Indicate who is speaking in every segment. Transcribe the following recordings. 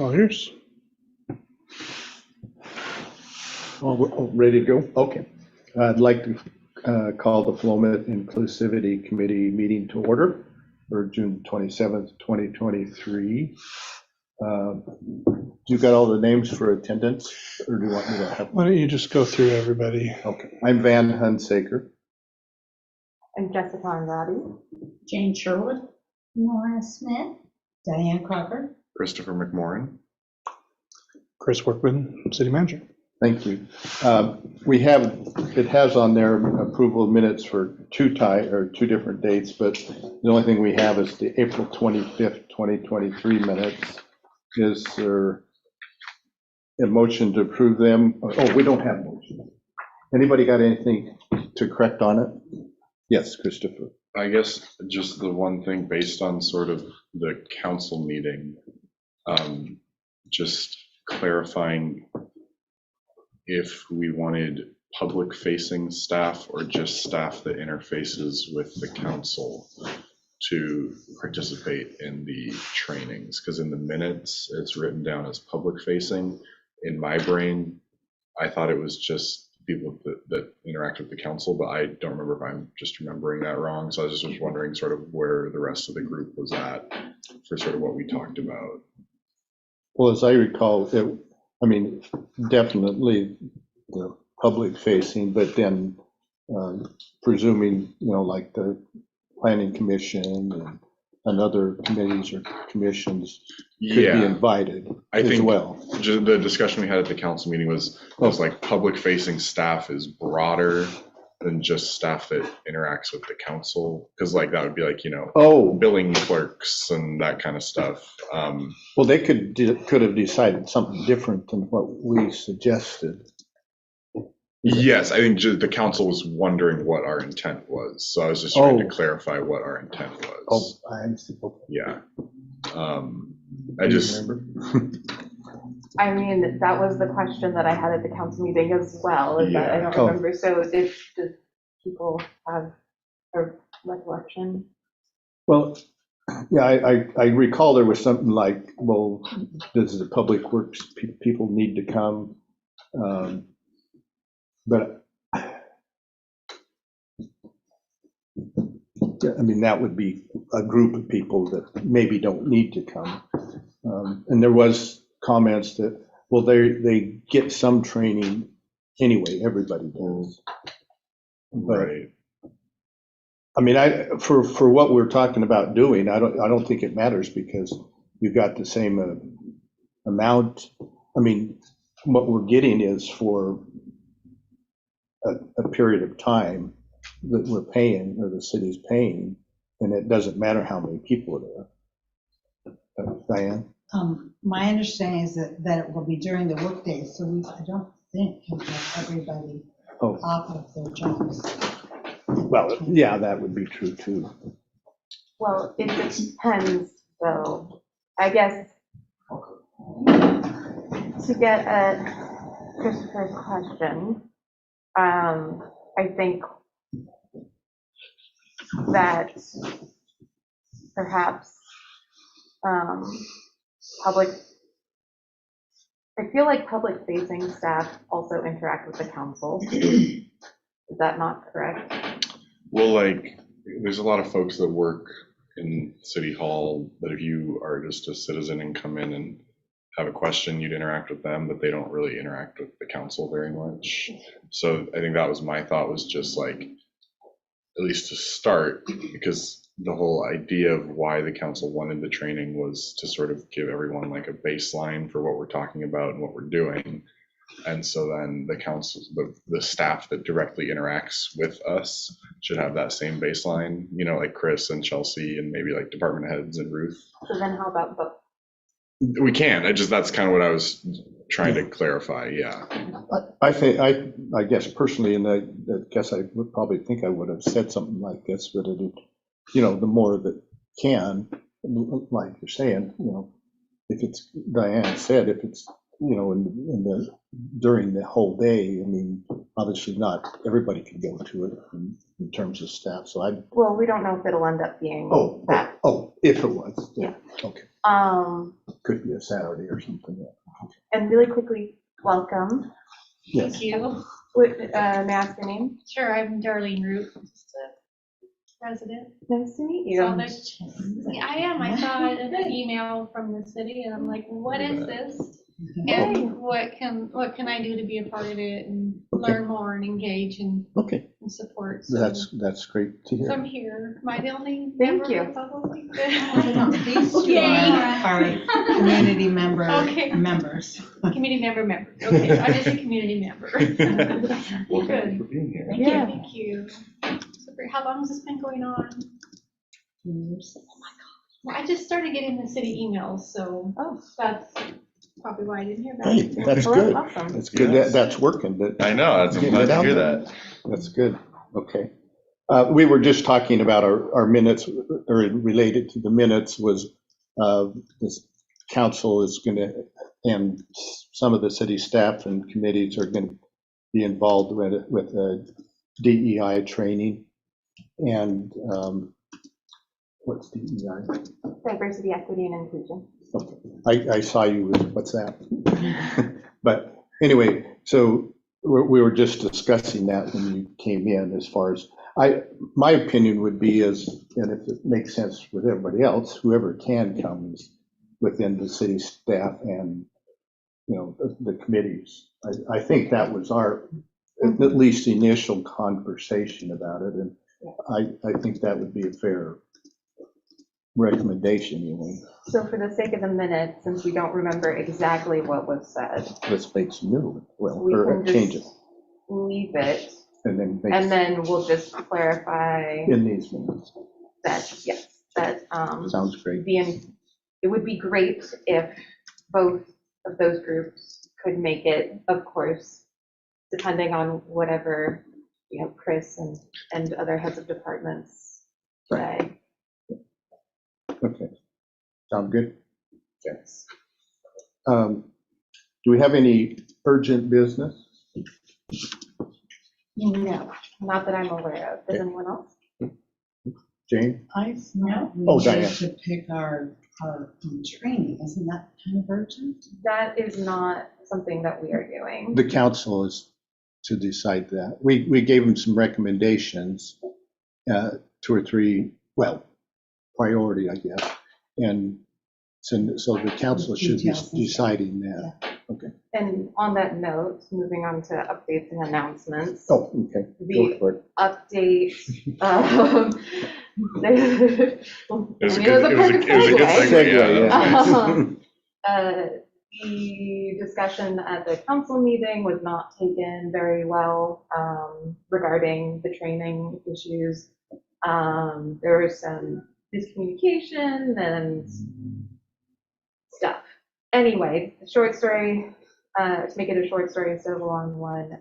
Speaker 1: All yours.
Speaker 2: Ready to go? Okay. I'd like to call the Philomet Inclusivity Committee meeting to order for June 27th, 2023. You got all the names for attendance, or do you want me to have?
Speaker 1: Why don't you just go through everybody?
Speaker 2: Okay. I'm Van Hunsaker.
Speaker 3: I'm Jessica Andrade.
Speaker 4: Jane Sherwood. Nora Smith. Diane Crocker.
Speaker 5: Christopher McMorrin.
Speaker 1: Chris Workman, City Manager.
Speaker 2: Thank you. It has on there approval of minutes for two different dates, but the only thing we have is the April 25th, 2023 minutes. Is there a motion to approve them? Oh, we don't have a motion. Anybody got anything to correct on it? Yes, Christopher.
Speaker 5: I guess just the one thing based on sort of the council meeting, just clarifying if we wanted public facing staff or just staff that interfaces with the council to participate in the trainings, because in the minutes it's written down as public facing. In my brain, I thought it was just people that interact with the council, but I don't remember if I'm just remembering that wrong. So I was just wondering sort of where the rest of the group was at for sort of what we talked about.
Speaker 2: Well, as I recall, definitely the public facing, but then presuming, like the Planning Commission and other committees or commissions could be invited as well.
Speaker 5: Just the discussion we had at the council meeting was like public facing staff is broader than just staff that interacts with the council, because like that would be like, billing clerks and that kind of stuff.
Speaker 2: Well, they could have decided something different than what we suggested.
Speaker 5: Yes, I think just the council was wondering what our intent was, so I was just trying to clarify what our intent was.
Speaker 2: Oh, I see.
Speaker 5: Yeah. I just
Speaker 2: remember.
Speaker 3: I mean, that was the question that I had at the council meeting as well. Is that I don't remember. So does people have a recollection?
Speaker 2: Well, yeah, I recall there was something like, well, does the public works people need to come? But that would be a group of people that maybe don't need to come. And there was comments that, well, they get some training anyway, everybody does. But,
Speaker 5: right.
Speaker 2: For what we're talking about doing, I don't think it matters, because we've got the same amount. What we're getting is for a period of time that we're paying, or the city's paying, and it doesn't matter how many people are there. Diane?
Speaker 4: My understanding is that it will be during the workday, so I don't think can get everybody off of their jobs.
Speaker 2: Well, yeah, that would be true too.
Speaker 3: Well, it depends, though. I guess to get at Christopher's question, I think that perhaps I feel like public facing staff also interact with the council. Is that not correct?
Speaker 5: Well, there's a lot of folks that work in City Hall that if you are just a citizen and come in and have a question, you'd interact with them, but they don't really interact with the council very much. So I think that was my thought, was just like, at least to start, because the whole idea of why the council wanted the training was to sort of give everyone like a baseline for what we're talking about and what we're doing. And so then the council, the staff that directly interacts with us should have that same baseline, like Chris and Chelsea and maybe like department heads and Ruth.
Speaker 3: So then how about both?
Speaker 5: We can. That's kind of what I was trying to clarify. Yeah.
Speaker 2: I guess personally, and I guess I would probably think I would have said something like this, but the more that can, like you're saying, if it's, Diane said, if it's, during the whole day, obviously not everybody can go to it in terms of staff. So
Speaker 3: well, we don't know if it'll end up being that.
Speaker 2: If it was.
Speaker 3: Yeah.
Speaker 2: Okay. could be a Saturday or something.
Speaker 3: And really quickly, welcome.
Speaker 2: Yes.
Speaker 6: Thank you.
Speaker 3: What, may I ask your name?
Speaker 6: Sure, I'm Darlene Root, just a resident.
Speaker 3: Nice to meet
Speaker 6: So
Speaker 3: you.
Speaker 6: there's, I am, I saw an email from the city and I'm like, what is this? And what can I do to be a part of it and learn more and engage and
Speaker 2: Okay,
Speaker 6: support? So
Speaker 2: that's great to
Speaker 6: so I'm
Speaker 2: hear.
Speaker 6: here. Am I the only
Speaker 3: Thank
Speaker 6: member
Speaker 3: you.
Speaker 6: of the public?
Speaker 4: No, these two are community member
Speaker 6: Okay.
Speaker 4: members.
Speaker 6: Community member. Okay, so I'm just a community member.
Speaker 5: Well, thank
Speaker 6: Good.
Speaker 5: you for being here.
Speaker 3: Yeah.
Speaker 6: Thank you. So how long has this been going on? Well, I just started getting the city emails, so that's probably why I didn't hear back.
Speaker 2: Hey, that's
Speaker 3: Well,
Speaker 2: good.
Speaker 3: that's awesome.
Speaker 2: That's good.
Speaker 5: Yes.
Speaker 2: That's working.
Speaker 5: I know, I'm glad to hear that.
Speaker 2: That's good. Okay. We were just talking about our minutes, or related to the minutes was this council is going to, and some of the city staff and committees are going to be involved with DEI training. And what's DEI?
Speaker 3: Diversity, equity, and inclusion.
Speaker 2: Okay. I saw you with, what's that? But anyway, so we were just discussing that when you came in, as far as, my opinion would be is, and if it makes sense with everybody else, whoever can come is within the city staff and, you know, the committees. I think that was our, at least initial conversation about it, and I think that would be a fair recommendation, you know.
Speaker 3: So for the sake of the minutes, since we don't remember exactly what was said,
Speaker 2: Let's make some new, well,
Speaker 3: we
Speaker 2: or
Speaker 3: can
Speaker 2: change it,
Speaker 3: just leave it,
Speaker 2: and then make
Speaker 3: and then we'll just clarify
Speaker 2: in these minutes.
Speaker 3: that, yes, that
Speaker 2: Sounds great.
Speaker 3: it would be great if both of those groups could make it, of course, depending on whatever, you know, Chris and other heads of departments say.
Speaker 2: Okay. Sound good?
Speaker 3: Yes.
Speaker 2: Do we have any urgent business?
Speaker 3: No, not that I'm aware of. Does anyone else?
Speaker 2: Jane?
Speaker 4: I thought
Speaker 2: Oh,
Speaker 4: we
Speaker 2: Diane.
Speaker 4: needed to pick our training. Isn't that kind of urgent?
Speaker 3: That is not something that we are doing.
Speaker 2: The council is to decide that. We gave them some recommendations, 2 or 3, well, priority, I guess. And so the council should be
Speaker 4: Details and stuff.
Speaker 2: deciding that. Okay.
Speaker 3: And on that note, moving on to updates and announcements.
Speaker 2: Oh, okay. Go for it.
Speaker 3: Update.
Speaker 5: It was a
Speaker 3: It
Speaker 5: good,
Speaker 3: was a
Speaker 5: it was a
Speaker 3: perfect
Speaker 5: it was a good
Speaker 3: segue.
Speaker 5: segue, yeah. That's nice.
Speaker 3: The discussion at the council meeting was not taken very well regarding the training issues. There was some miscommunication and stuff. Anyway, short story, to make it a short story instead of a long one,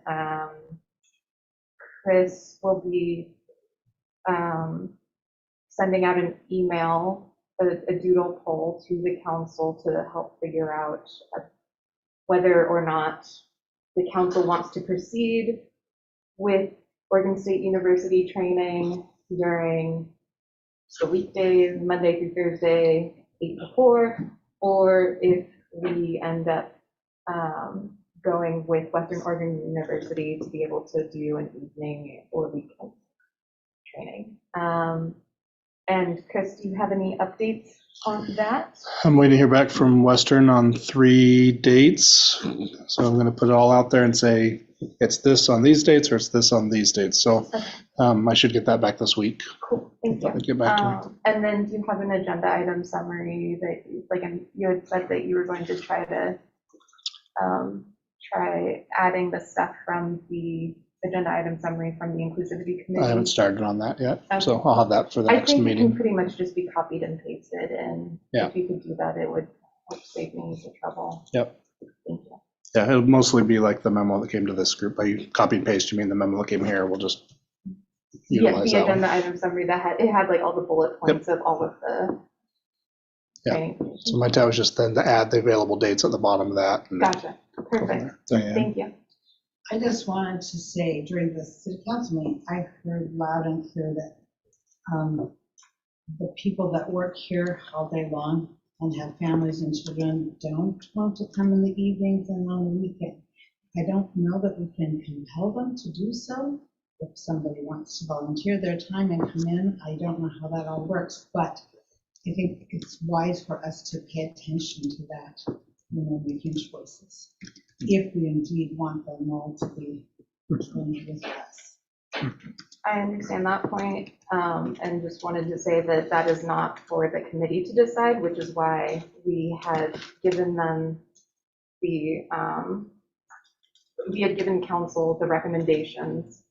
Speaker 3: Chris will be sending out an email, a doodle poll to the council to help figure out whether or not the council wants to proceed with Oregon State University training during the weekdays, Monday through Thursday, 8 to 4, or if we end up going with Western Oregon University to be able to do an evening or weekend training. And Chris, do you have any updates on that?
Speaker 1: I'm waiting to hear back from Western on 3 dates. So I'm going to put it all out there and say, it's this on these dates or it's this on these dates. So I should get that back this week.
Speaker 3: Cool, thank you.
Speaker 1: Get back to me.
Speaker 3: And then do you have an agenda item summary that, like, you had said that you were going to try adding the stuff from the agenda item summary from the Inclusivity Committee?
Speaker 1: I haven't started on that yet,
Speaker 3: Okay.
Speaker 1: so I'll have that for the
Speaker 3: I
Speaker 1: next
Speaker 3: think it can
Speaker 1: meeting.
Speaker 3: pretty much just be copied and pasted, and
Speaker 1: Yeah.
Speaker 3: if you could do that, it would help save me the trouble.
Speaker 1: Yep.
Speaker 3: Thank you.
Speaker 1: Yeah, it'll mostly be like the memo that came to this group. By copy and paste, you mean the memo that came here, we'll just
Speaker 3: Yeah,
Speaker 1: utilize
Speaker 3: the
Speaker 1: that one.
Speaker 3: agenda item summary that had like all the bullet points of all of the
Speaker 1: Yeah.
Speaker 3: training.
Speaker 1: So my tab was just then to add the available dates at the bottom of that. and
Speaker 3: Gotcha,
Speaker 1: go from
Speaker 3: perfect,
Speaker 1: there. Diane?
Speaker 3: thank you.
Speaker 4: I just wanted to say, during the city council meeting, I heard loud and clear that the people that work here all day long and have families and children don't want to come in the evenings and on the weekend. I don't know that we can compel them to do so. If somebody wants to volunteer their time and come in, I don't know how that all works, but I think it's wise for us to pay attention to that when we're making choices, if we indeed want them all to be joined with us.
Speaker 3: I understand that point, and just wanted to say that that is not for the committee to decide, which is why we had given them we had given council the recommendations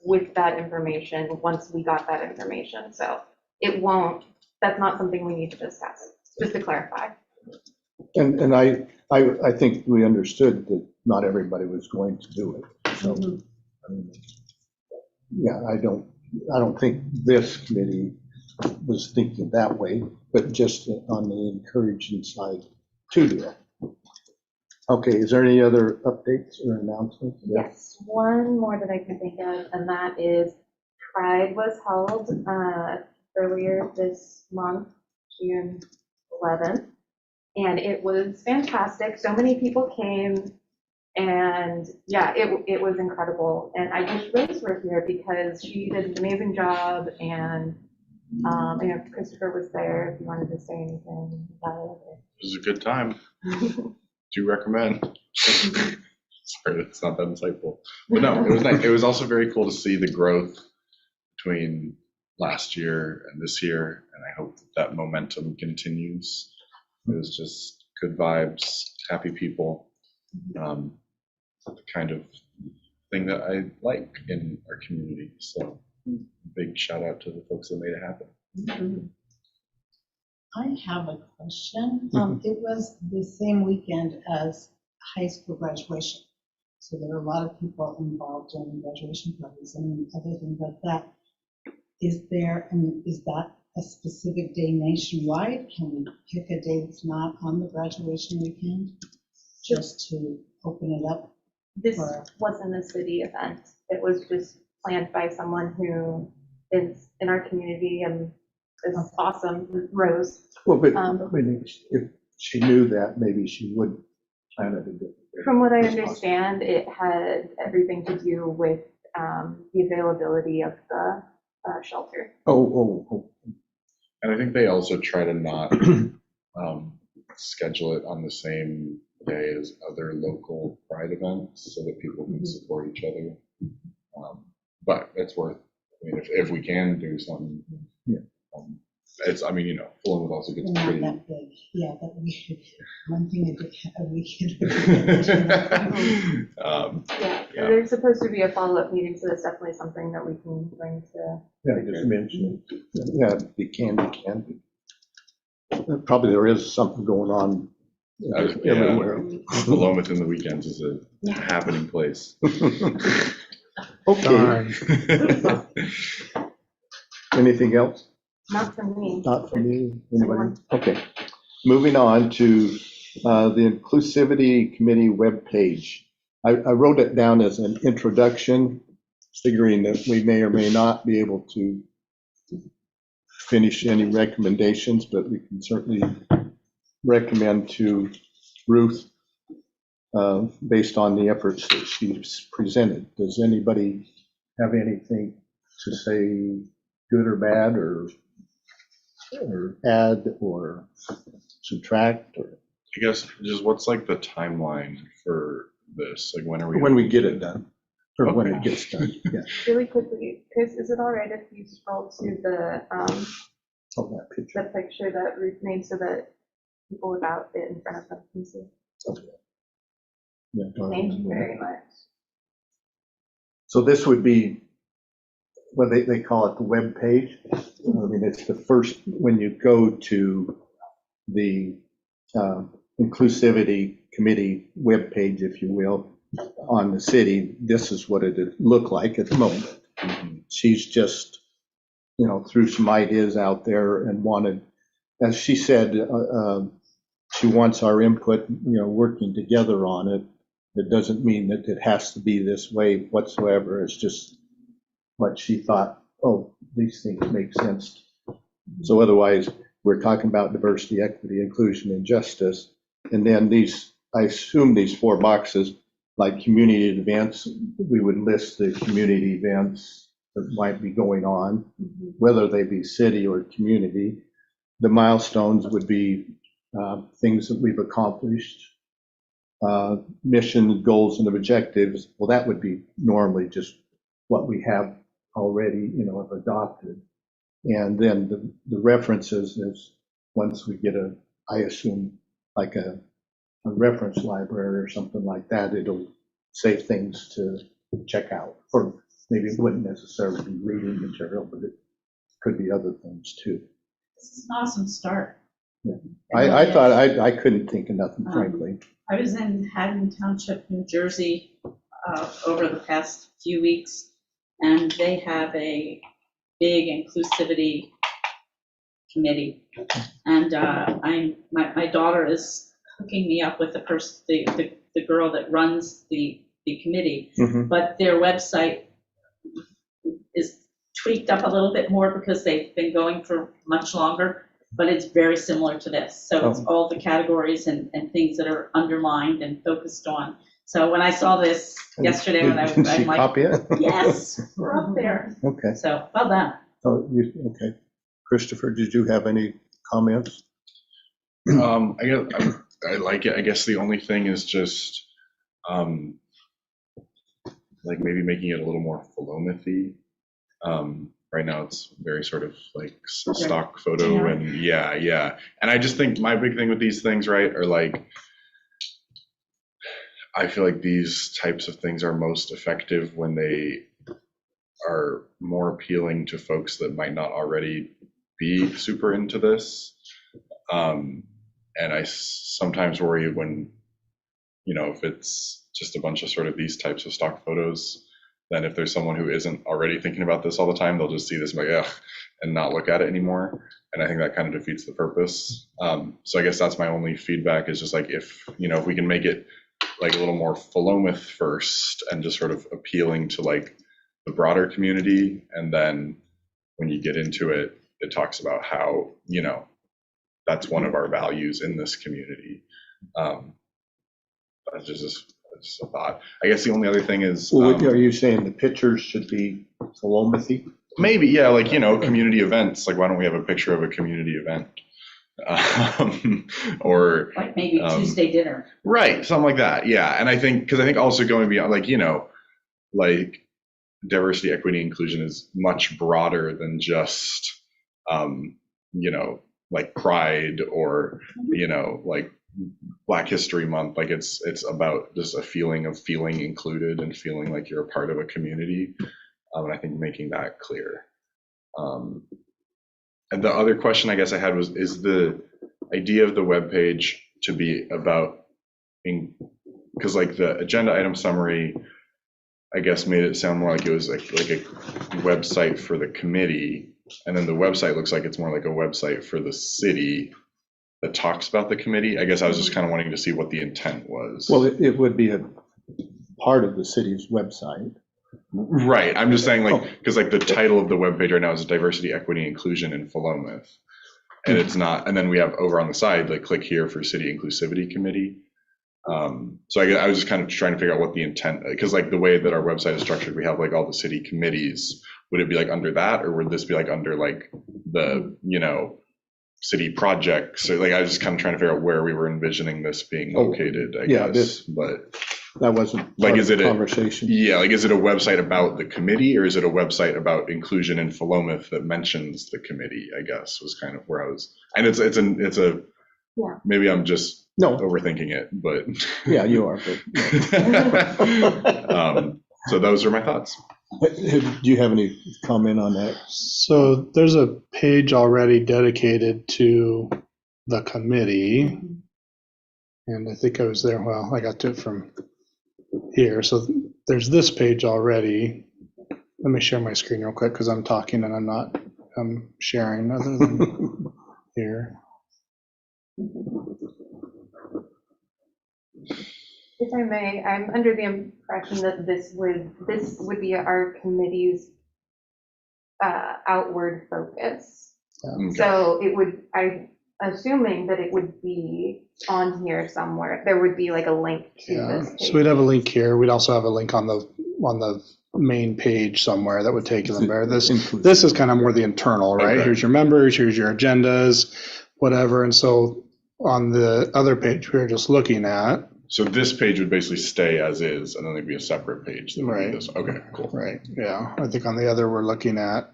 Speaker 3: with that information once we got that information. So it won't, that's not something we need to discuss, just to clarify.
Speaker 2: And I think we understood that not everybody was going to do it. So, I mean, yeah, I don't think this committee was thinking that way, but just on the encouraging side to do it. Okay, is there any other updates or announcements?
Speaker 3: Yes, one more that I can think of, and that is Pride was held earlier this month, June 11th, and it was fantastic. So many people came, and yeah, it was incredible. And I wish Rose were here because she did an amazing job, and I know Christopher was there if you wanted to say anything about it.
Speaker 5: It was a good time. Do recommend. Sorry, that's not that insightful. But no, it was nice. It was also very cool to see the growth between last year and this year, and I hope that momentum continues. It was just good vibes, happy people, the kind of thing that I like in our community. So big shout out to the folks that made it happen.
Speaker 4: I have a question. It was the same weekend as high school graduation. So there were a lot of people involved in graduation parties and other things like that. Is that a specific day nationwide? Can we pick a day that's not on the graduation weekend just to open it up?
Speaker 3: This wasn't a city event. It was just planned by someone who is in our community and is awesome, Rose.
Speaker 2: Well, but I mean, if she knew that, maybe she would plan it a bit.
Speaker 3: From what I understand, it had everything to do with the availability of the shelter.
Speaker 2: Oh.
Speaker 5: And I think they also try to not schedule it on the same day as other local Pride events so that people can support each other. But it's worth, I mean, if we can do something, it's, I mean, Fulham would also get
Speaker 4: Not
Speaker 5: pretty.
Speaker 4: that big. Yeah, but we should, one thing a weekend.
Speaker 3: Yeah, there's supposed to be a follow-up meeting, so that's definitely something that we can bring to.
Speaker 2: Yeah, just mention it. Yeah, it can be. Probably there is something going on everywhere.
Speaker 5: Fulham within the weekends is a happening place.
Speaker 2: Okay. Anything else?
Speaker 3: Not for me.
Speaker 2: Not for me. Anybody? Okay. Moving on to the Inclusivity Committee webpage. I wrote it down as an introduction, figuring that we may or may not be able to finish any recommendations, but we can certainly recommend to Ruth based on the efforts that she's presented. Does anybody have anything to say, good or bad, or add or subtract? Or
Speaker 5: I guess just what's like the timeline for this? Like when are we?
Speaker 2: when we get it done, or when
Speaker 5: Okay.
Speaker 2: it gets done. Yeah.
Speaker 3: Really quickly, Chris, is it all right if you scroll to the
Speaker 2: Oh, that picture.
Speaker 3: picture that Ruth made so that people without it in front of them can see?
Speaker 2: Yeah.
Speaker 3: Thank you very much.
Speaker 2: So this would be what they call it, the web page. I mean, it's the first, when you go to the Inclusivity Committee webpage, if you will, on the city, this is what it looked like at the moment. She's just, threw some ideas out there and wanted, as she said, she wants our input, working together on it. It doesn't mean that it has to be this way whatsoever. It's just what she thought, oh, these things make sense. So otherwise, we're talking about diversity, equity, inclusion, and justice. And then these, I assume these 4 boxes, like community events, we would list the community events that might be going on, whether they be city or community. The milestones would be things that we've accomplished. Mission, goals, and objectives, well, that would be normally just what we have already, have adopted. And then the references is once we get I assume, like a reference library or something like that, it'll say things to check out. Or maybe it wouldn't necessarily be reading material, but it could be other things too.
Speaker 7: This is an awesome start.
Speaker 2: Yeah. I thought I couldn't think of nothing, frankly.
Speaker 7: I was in Haddon Township, New Jersey, over the past few weeks, and they have a big inclusivity committee. And my daughter is hooking me up with the girl that runs the committee, but their website is tweaked up a little bit more because they've been going for much longer. But it's very similar to this. So it's all the categories and things that are underlined and focused on. So when I saw this yesterday, when I'm like,
Speaker 2: copy it?
Speaker 7: yes, we're up there.
Speaker 2: Okay.
Speaker 7: So well done.
Speaker 2: Okay. Christopher, did you have any comments?
Speaker 5: I guess I like it. I guess the only thing is just like maybe making it a little more Philomethy. Right now it's very sort of like stock photo and yeah. And I just think my big thing with these things, right, are like, I feel like these types of things are most effective when they are more appealing to folks that might not already be super into this. And I sometimes worry when, if it's just a bunch of sort of these types of stock photos, then if there's someone who isn't already thinking about this all the time, they'll just see this and be like, ugh, and not look at it anymore. And I think that kind of defeats the purpose. So I guess that's my only feedback is just like, if we can make it like a little more Philomath first and just sort of appealing to like the broader community. And then when you get into it, it talks about how, that's one of our values in this community. That's just a thought. I guess the only other thing is,
Speaker 2: are you saying the pictures should be Philomathy?
Speaker 5: Maybe, yeah, like, community events. Like, why don't we have a picture of a community event? Or
Speaker 7: like maybe Tuesday dinner.
Speaker 5: Right, something like that. Yeah. And I think also going beyond, like, like diversity, equity, inclusion is much broader than just, like Pride or, like Black History Month. Like it's about just a feeling of feeling included and feeling like you're a part of a community. And I think making that clear. And the other question I guess I had is the idea of the webpage to be about, because like the agenda item summary, I guess made it sound more like it was like a website for the committee. And then the website looks like it's more like a website for the city that talks about the committee. I guess I was just kind of wanting to see what the intent was.
Speaker 2: Well, it would be a part of the city's website.
Speaker 5: Right. I'm just saying, like, because like the title of the webpage right now is Diversity, Equity, Inclusion in Philomath. And it's not, and then we have over on the side, like, click here for City Inclusivity Committee. So I was just kind of trying to figure out what the intent, because like the way that our website is structured, we have like all the city committees. Would it be like under that, or would this be like under like the, city projects? So like I was just kind of trying to figure out where we were envisioning this being located, I guess. But
Speaker 2: that wasn't
Speaker 5: like, is it a
Speaker 2: conversation?
Speaker 5: Yeah, like, is it a website about the committee, or is it a website about inclusion in Philomath that mentions the committee? I guess was kind of where I was, and it's a
Speaker 3: yeah.
Speaker 5: Maybe I'm just overthinking it, but
Speaker 2: yeah, you are. But
Speaker 5: so those are my thoughts.
Speaker 2: Do you have any comment on that?
Speaker 1: So there's a page already dedicated to the committee. And I think I was there, well, I got to it from here. So there's this page already. Let me share my screen real quick because I'm talking and I'm sharing other than here.
Speaker 3: If I may, I'm under the impression that this would be our committee's outward focus.
Speaker 5: Okay.
Speaker 3: So it would, I'm assuming that it would be on here somewhere. There would be like a link to this page.
Speaker 1: So we'd have a link here. We'd also have a link on the main page somewhere that would take them there. This is kind of more the internal, right?
Speaker 5: Okay.
Speaker 1: Here's your members, here's your agendas, whatever. And so on the other page we were just looking at.
Speaker 5: So this page would basically stay as is, and then there'd be a separate page that would be
Speaker 1: Right.
Speaker 5: this. Okay, cool.
Speaker 1: Right. Yeah. I think on the other we're looking at.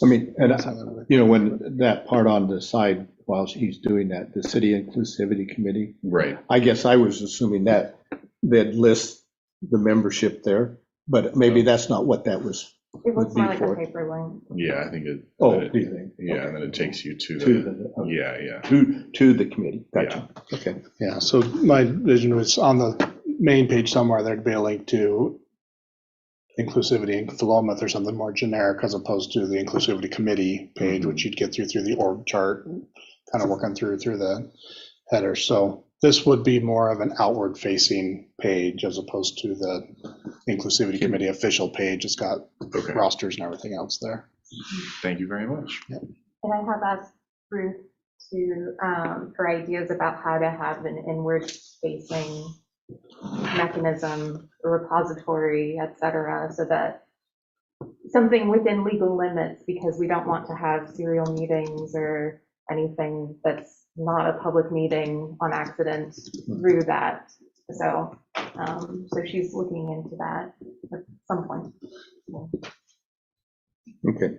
Speaker 2: I mean, and, when that part on the side, while he's doing that, the City Inclusivity Committee,
Speaker 5: Right.
Speaker 2: I guess I was assuming that they'd list the membership there, but maybe that's not what that was.
Speaker 3: It looks more like a
Speaker 2: before.
Speaker 3: paper link.
Speaker 5: Yeah, I think it.
Speaker 2: Oh,
Speaker 5: that it-
Speaker 2: do you think?
Speaker 5: Yeah,
Speaker 2: Okay.
Speaker 5: and then it takes you to
Speaker 2: To
Speaker 5: the.
Speaker 2: the,
Speaker 5: Yeah.
Speaker 2: to the committee. Gotcha. Okay.
Speaker 1: Yeah. So my vision was on the main page somewhere there'd be a link to inclusivity and development or something more generic as opposed to the inclusivity committee page, which you'd get through the org chart, kind of working through the header. So this would be more of an outward facing page as opposed to the inclusivity committee official page. It's got
Speaker 5: Okay.
Speaker 1: rosters and everything else there.
Speaker 5: Thank you very much.
Speaker 3: And I have asked Ruth for ideas about how to have an inward facing mechanism, a repository, et cetera, so that something within legal limits, because we don't want to have serial meetings or anything that's not a public meeting on accident through that. So, so she's looking into that at some point.
Speaker 2: Okay.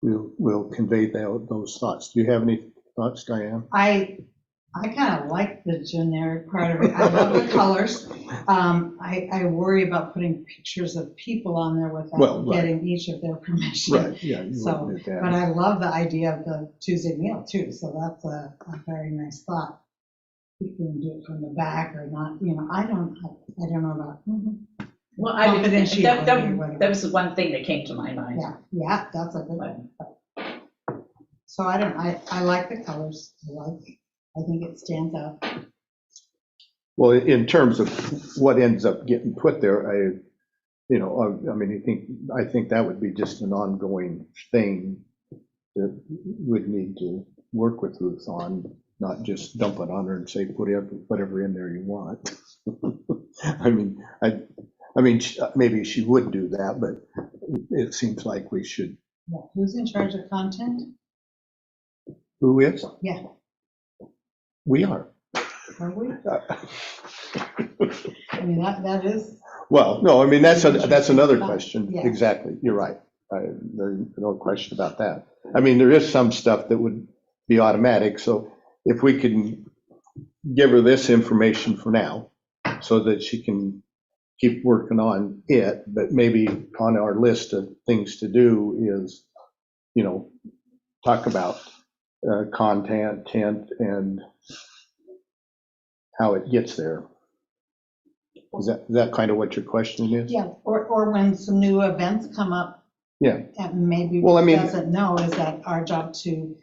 Speaker 2: We'll convey those thoughts. Do you have any thoughts, Diane?
Speaker 4: I kind of like the generic part of it. I love the colors. I worry about putting pictures of people on there without
Speaker 2: Well, right.
Speaker 4: getting each of their permission.
Speaker 2: Right, yeah. You
Speaker 4: So,
Speaker 2: wouldn't do that.
Speaker 4: but I love the idea of the Tuesday meal too, so that's a very nice thought. You can do it from the back or not, I don't know about.
Speaker 7: Well,
Speaker 4: Confidentiality or whatever.
Speaker 7: that was the one thing that came to my mind.
Speaker 4: Yeah, that's a good one. So I like the colors. I think it stands out.
Speaker 2: Well, in terms of what ends up getting put there, I think that would be just an ongoing thing that we'd need to work with Ruth on, not just dump it on her and say, put whatever in there you want. Maybe she would do that, but it seems like we should.
Speaker 4: Yeah. Who's in charge of content?
Speaker 2: Who is?
Speaker 4: Yeah.
Speaker 2: We are.
Speaker 4: Are we? I mean, that is.
Speaker 2: Well, no, that's another question.
Speaker 4: Yeah.
Speaker 2: Exactly, you're right. There's no question about that. There is some stuff that would be automatic, so if we can give her this information for now, so that she can keep working on it, but maybe on our list of things to do is, talk about content, and how it gets there. Is that kind of what your question is?
Speaker 4: Yeah, or when some new events come up.
Speaker 2: Yeah.
Speaker 4: And maybe doesn't know, is that our job to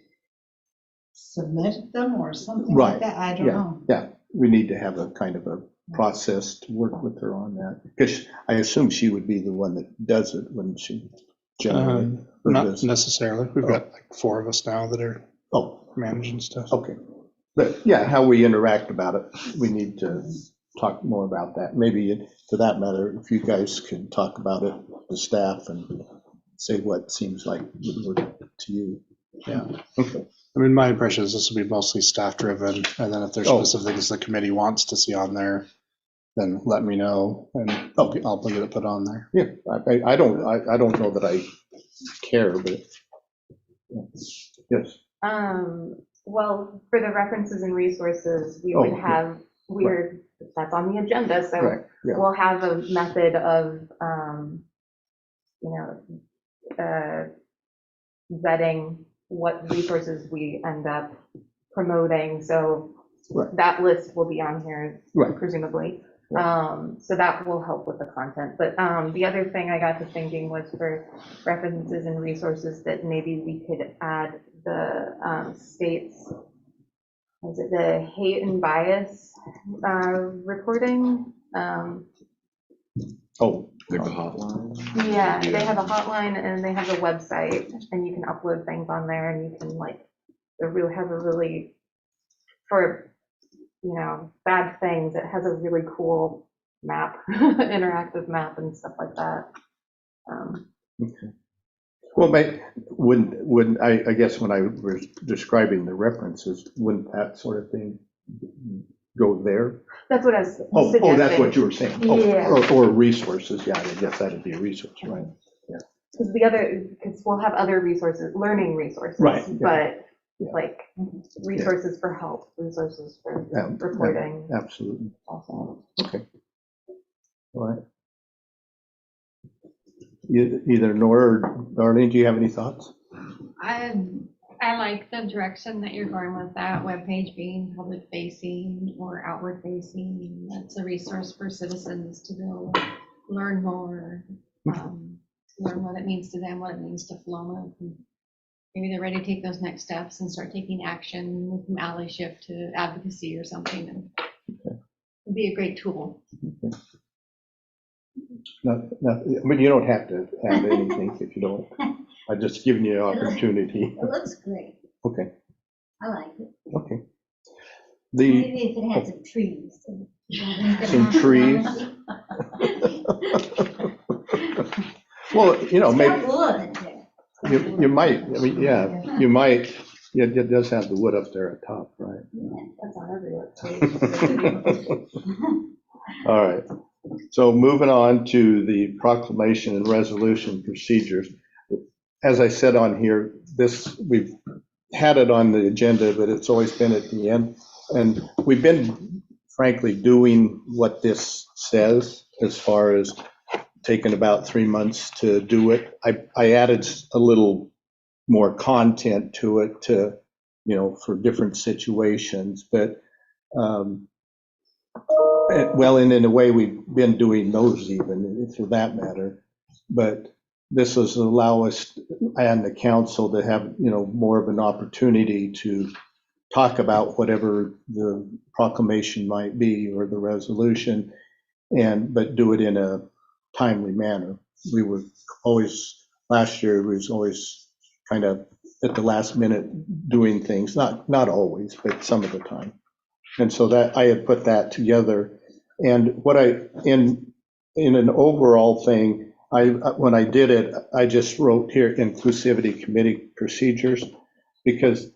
Speaker 4: submit them or something like that? I don't know.
Speaker 2: Yeah, we need to have a kind of a process to work with her on that. Because I assume she would be the one that does it when she generally.
Speaker 1: Not necessarily. We've got like 4 of us now that are managing stuff.
Speaker 2: Okay. But yeah, how we interact about it, we need to talk more about that. Maybe for that matter, if you guys could talk about it, the staff, and say what seems like would work to you.
Speaker 1: Yeah.
Speaker 2: Okay.
Speaker 1: My impression is this will be mostly staff driven, and then if there's specific things the committee wants to see on there, then let me know, and I'll get it put on there.
Speaker 2: Yeah, I don't know that I care, but yes.
Speaker 3: Well, for the references and resources, we would have, that's on the agenda, so
Speaker 2: Right, yeah.
Speaker 3: we'll have a method of, vetting what resources we end up promoting, so that list will be on here, presumably. So that will help with the content. But the other thing I got to thinking was for references and resources that maybe we could add the state's, the hate and bias reporting.
Speaker 5: Like a hotline?
Speaker 3: Yeah, they have a hotline and they have a website, and you can upload things on there, and you can like, they really have a really, for, you know, bad things, it has a really cool map, interactive map and stuff like that.
Speaker 2: Okay. Well, wouldn't I guess when I was describing the references, wouldn't that sort of thing go there?
Speaker 3: That's what I was
Speaker 2: Oh,
Speaker 3: suggesting.
Speaker 2: that's what you were saying. Oh,
Speaker 3: Yeah.
Speaker 2: or resources, yeah, I guess that'd be a resource, right?
Speaker 3: Because we'll have other resources, learning resources.
Speaker 2: Right, yeah.
Speaker 3: But
Speaker 2: Yeah.
Speaker 3: like resources for help, resources for
Speaker 2: Yeah,
Speaker 3: reporting.
Speaker 2: yeah, absolutely.
Speaker 3: Also.
Speaker 2: Okay. All right. Either Nora or Darlene, do you have any thoughts?
Speaker 6: I like the direction that you're going with that webpage being public facing or outward facing. That's a resource for citizens to go learn more, learn what it means to them, what it means to Paloma. Maybe they're ready to take those next steps and start taking action with allyship to advocacy or something. And it'd be a great tool.
Speaker 2: Okay. I mean, you don't have to have anything if you don't. I'm just giving you an opportunity.
Speaker 8: It looks great.
Speaker 2: Okay.
Speaker 8: I like it.
Speaker 2: Okay.
Speaker 8: Maybe if it had some trees.
Speaker 2: Some trees. Well, you know,
Speaker 8: It's
Speaker 2: maybe
Speaker 8: got wood in there.
Speaker 2: you might, I mean, yeah, you might, yeah, it does have the wood up there at top, right?
Speaker 8: Yeah.
Speaker 3: That's on every website.
Speaker 2: All right. So moving on to the proclamation and resolution procedures. As I said on here, we've had it on the agenda, but it's always been at the end. And we've been frankly doing what this says as far as taking about 3 months to do it. I added a little more content to it to, you know, for different situations, but well, and in a way, we've been doing those even, for that matter. But this will allow us and the council to have, you know, more of an opportunity to talk about whatever the proclamation might be or the resolution, but do it in a timely manner. We were always, last year, we was always kind of at the last minute doing things, not always, but some of the time. And so that I had put that together. And what in an overall thing, when I did it, I just wrote here Inclusivity Committee Procedures, because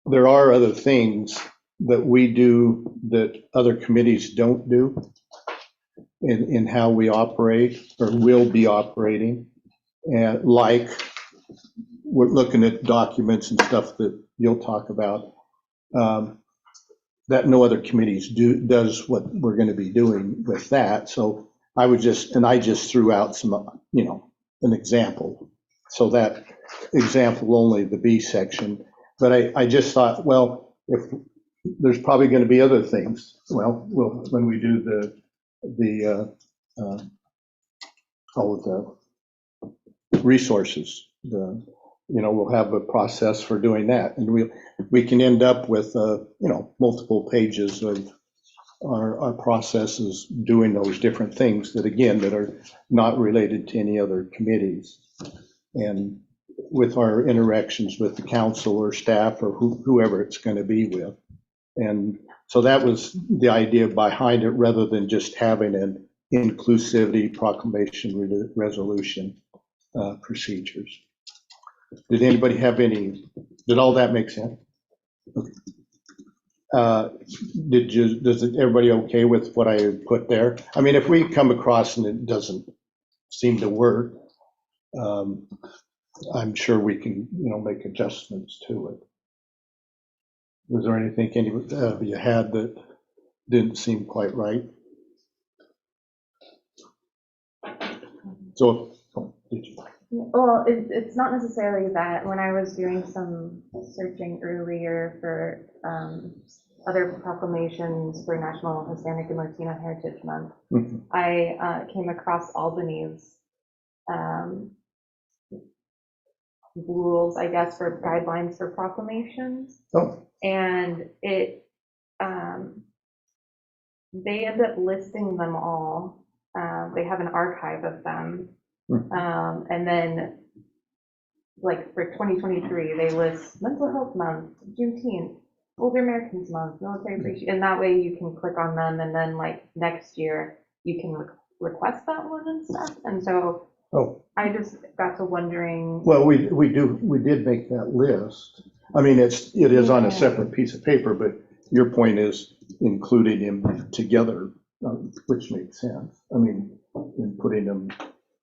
Speaker 2: there are other things that we do that other committees don't do in how we operate or will be operating. And like, we're looking at documents and stuff that you'll talk about, that no other committees does what we're going to be doing with that. So I just threw out some, you know, an example. So that example only the B section. But I just thought, well, if there's probably going to be other things. Well, when we do the resources, you know, we'll have a process for doing that, and we can end up with, you know, multiple pages of our processes doing those different things that, again, that are not related to any other committees. And with our interactions with the council or staff or whoever it's going to be with. And so that was the idea behind it, rather than just having an inclusivity proclamation resolution procedures. Did anybody have did all that make sense? Okay. Does everybody okay with what I put there? I mean, if we come across and it doesn't seem to work, I'm sure we can, you know, make adjustments to it. Was there anything you had that didn't seem quite right? So, did you?
Speaker 3: Well, it's not necessarily that. When I was doing some searching earlier for other proclamations for National Hispanic and Latino Heritage Month, I came across Albany's rules, I guess, for guidelines for proclamations.
Speaker 2: Oh.
Speaker 3: And they end up listing them all. They have an archive of them. And then, like, for 2023, they list Mental Health Month, Juneteenth, Older Americans Month, Military Appreciation, and that way you can click on them, and then, like, next year, you can request that one and stuff. And so I just got to wondering.
Speaker 2: Well, we did make that list. I mean, it is on a separate piece of paper, but your point is including them together, which makes sense. I mean, in putting them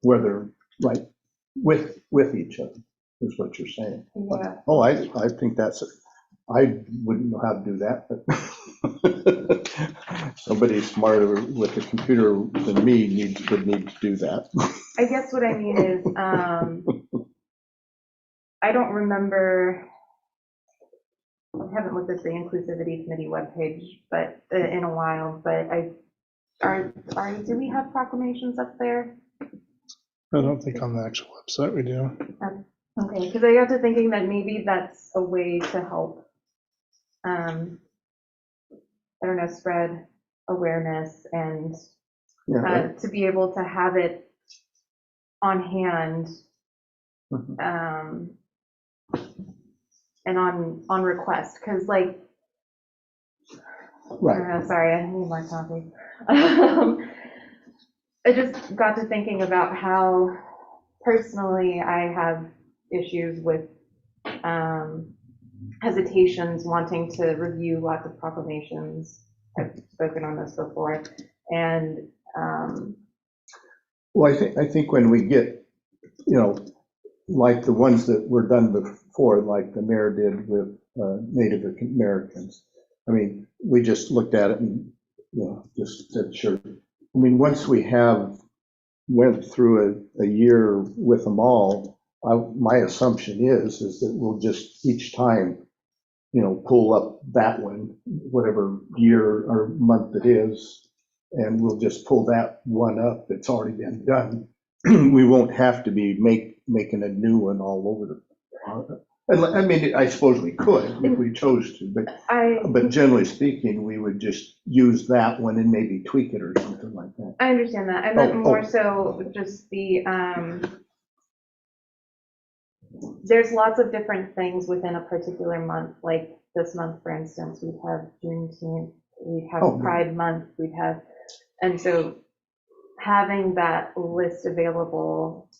Speaker 2: where they're like with each other is what you're saying.
Speaker 3: Yeah.
Speaker 2: Oh, I think I wouldn't know how to do that, but somebody smarter with a computer than me would need to do that.
Speaker 3: I guess what I mean is, I don't remember, I haven't looked at the Inclusivity Committee webpage, but in a while, but do we have proclamations up there?
Speaker 1: I don't think on the actual website we do.
Speaker 3: Okay, because I got to thinking that maybe that's a way to help, I don't know, spread awareness and to be able to have it on hand and on request, because like,
Speaker 2: Right.
Speaker 3: I don't know, sorry, I need more coffee. I just got to thinking about how personally I have issues with hesitations wanting to review lots of proclamations. I've spoken on this before. And
Speaker 2: well, I think when we get, like the ones that were done before, like the mayor did with Native Americans, I mean, we just looked at it and, just said, sure. I mean, once we went through a year with them all, my assumption is that we'll just each time, pull up that one, whatever year or month it is, and we'll just pull that one up that's already been done. We won't have to be making a new one all over the. I mean, I suppose we could if we chose to, but generally speaking, we would just use that one and maybe tweak it or something like that.
Speaker 3: I understand that. I meant more so just there's lots of different things within a particular month. Like this month, for instance, we'd have Juneteenth, we'd have Pride Month, and so having that list available,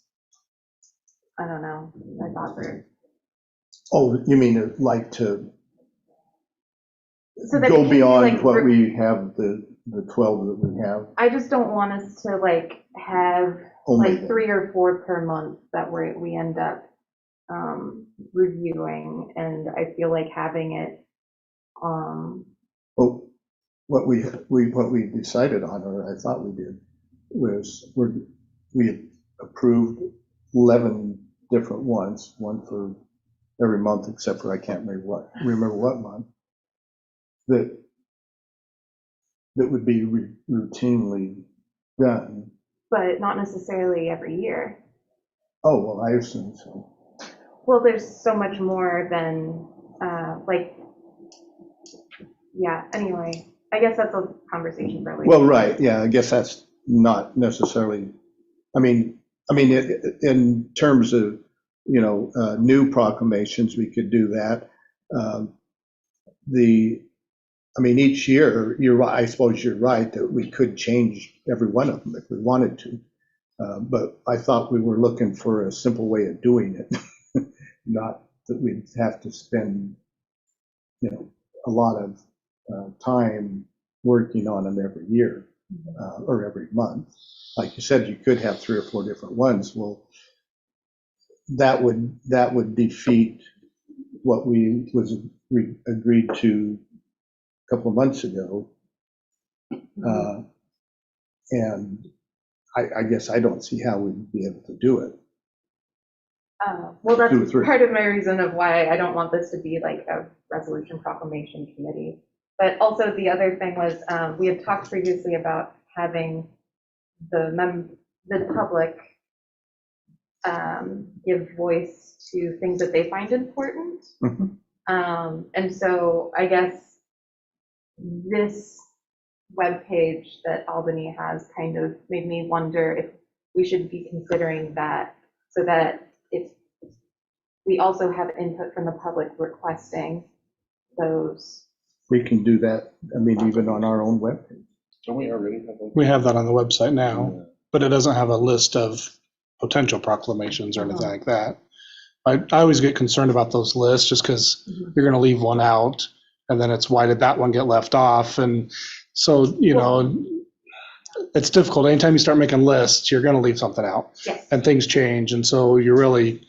Speaker 3: I don't know, I thought there.
Speaker 2: Oh, you mean like to
Speaker 3: so that
Speaker 2: go beyond
Speaker 3: like,
Speaker 2: what we have, the 12 that we have?
Speaker 3: I just don't want us to like have like 3 or 4 per month that we end up reviewing, and I feel like having it.
Speaker 2: Well, what we decided on, or I thought we did, was we approved 11 different ones, one for every month except for I can't remember what month, that would be routinely done. But
Speaker 3: not necessarily every year.
Speaker 2: Oh, well, I assume so.
Speaker 3: Well, there's so much more than anyway, I guess that's a conversation for later.
Speaker 2: Well, right, yeah, I guess that's not necessarily, I mean, in terms of, new proclamations, we could do that. Each year, you're right, I suppose you're right that we could change every one of them if we wanted to. But I thought we were looking for a simple way of doing it, not that we'd have to spend, a lot of time working on them every year or every month. Like you said, you could have 3 or 4 different ones. Well, that would defeat what we agreed to a couple of months ago. And I guess I don't see how we'd be able to do it.
Speaker 3: Well, that's part of my reason of why I don't want this to be like a resolution proclamation committee. But also the other thing was we had talked previously about having the public give voice to things that they find important. And so I guess this webpage that Albany has kind of made me wonder if we should be considering that, so that if we also have input from the public requesting those.
Speaker 2: We can do that, I mean, even on our own webpage.
Speaker 5: Don't we already have one?
Speaker 1: We have that on the website now, but it doesn't have a list of potential proclamations or anything like that. I always get concerned about those lists just because you're going to leave one out, and then it's why did that one get left off? And so, it's difficult. Anytime you start making lists, you're going to leave something out.
Speaker 3: Yes.
Speaker 1: And things change. And so you're really,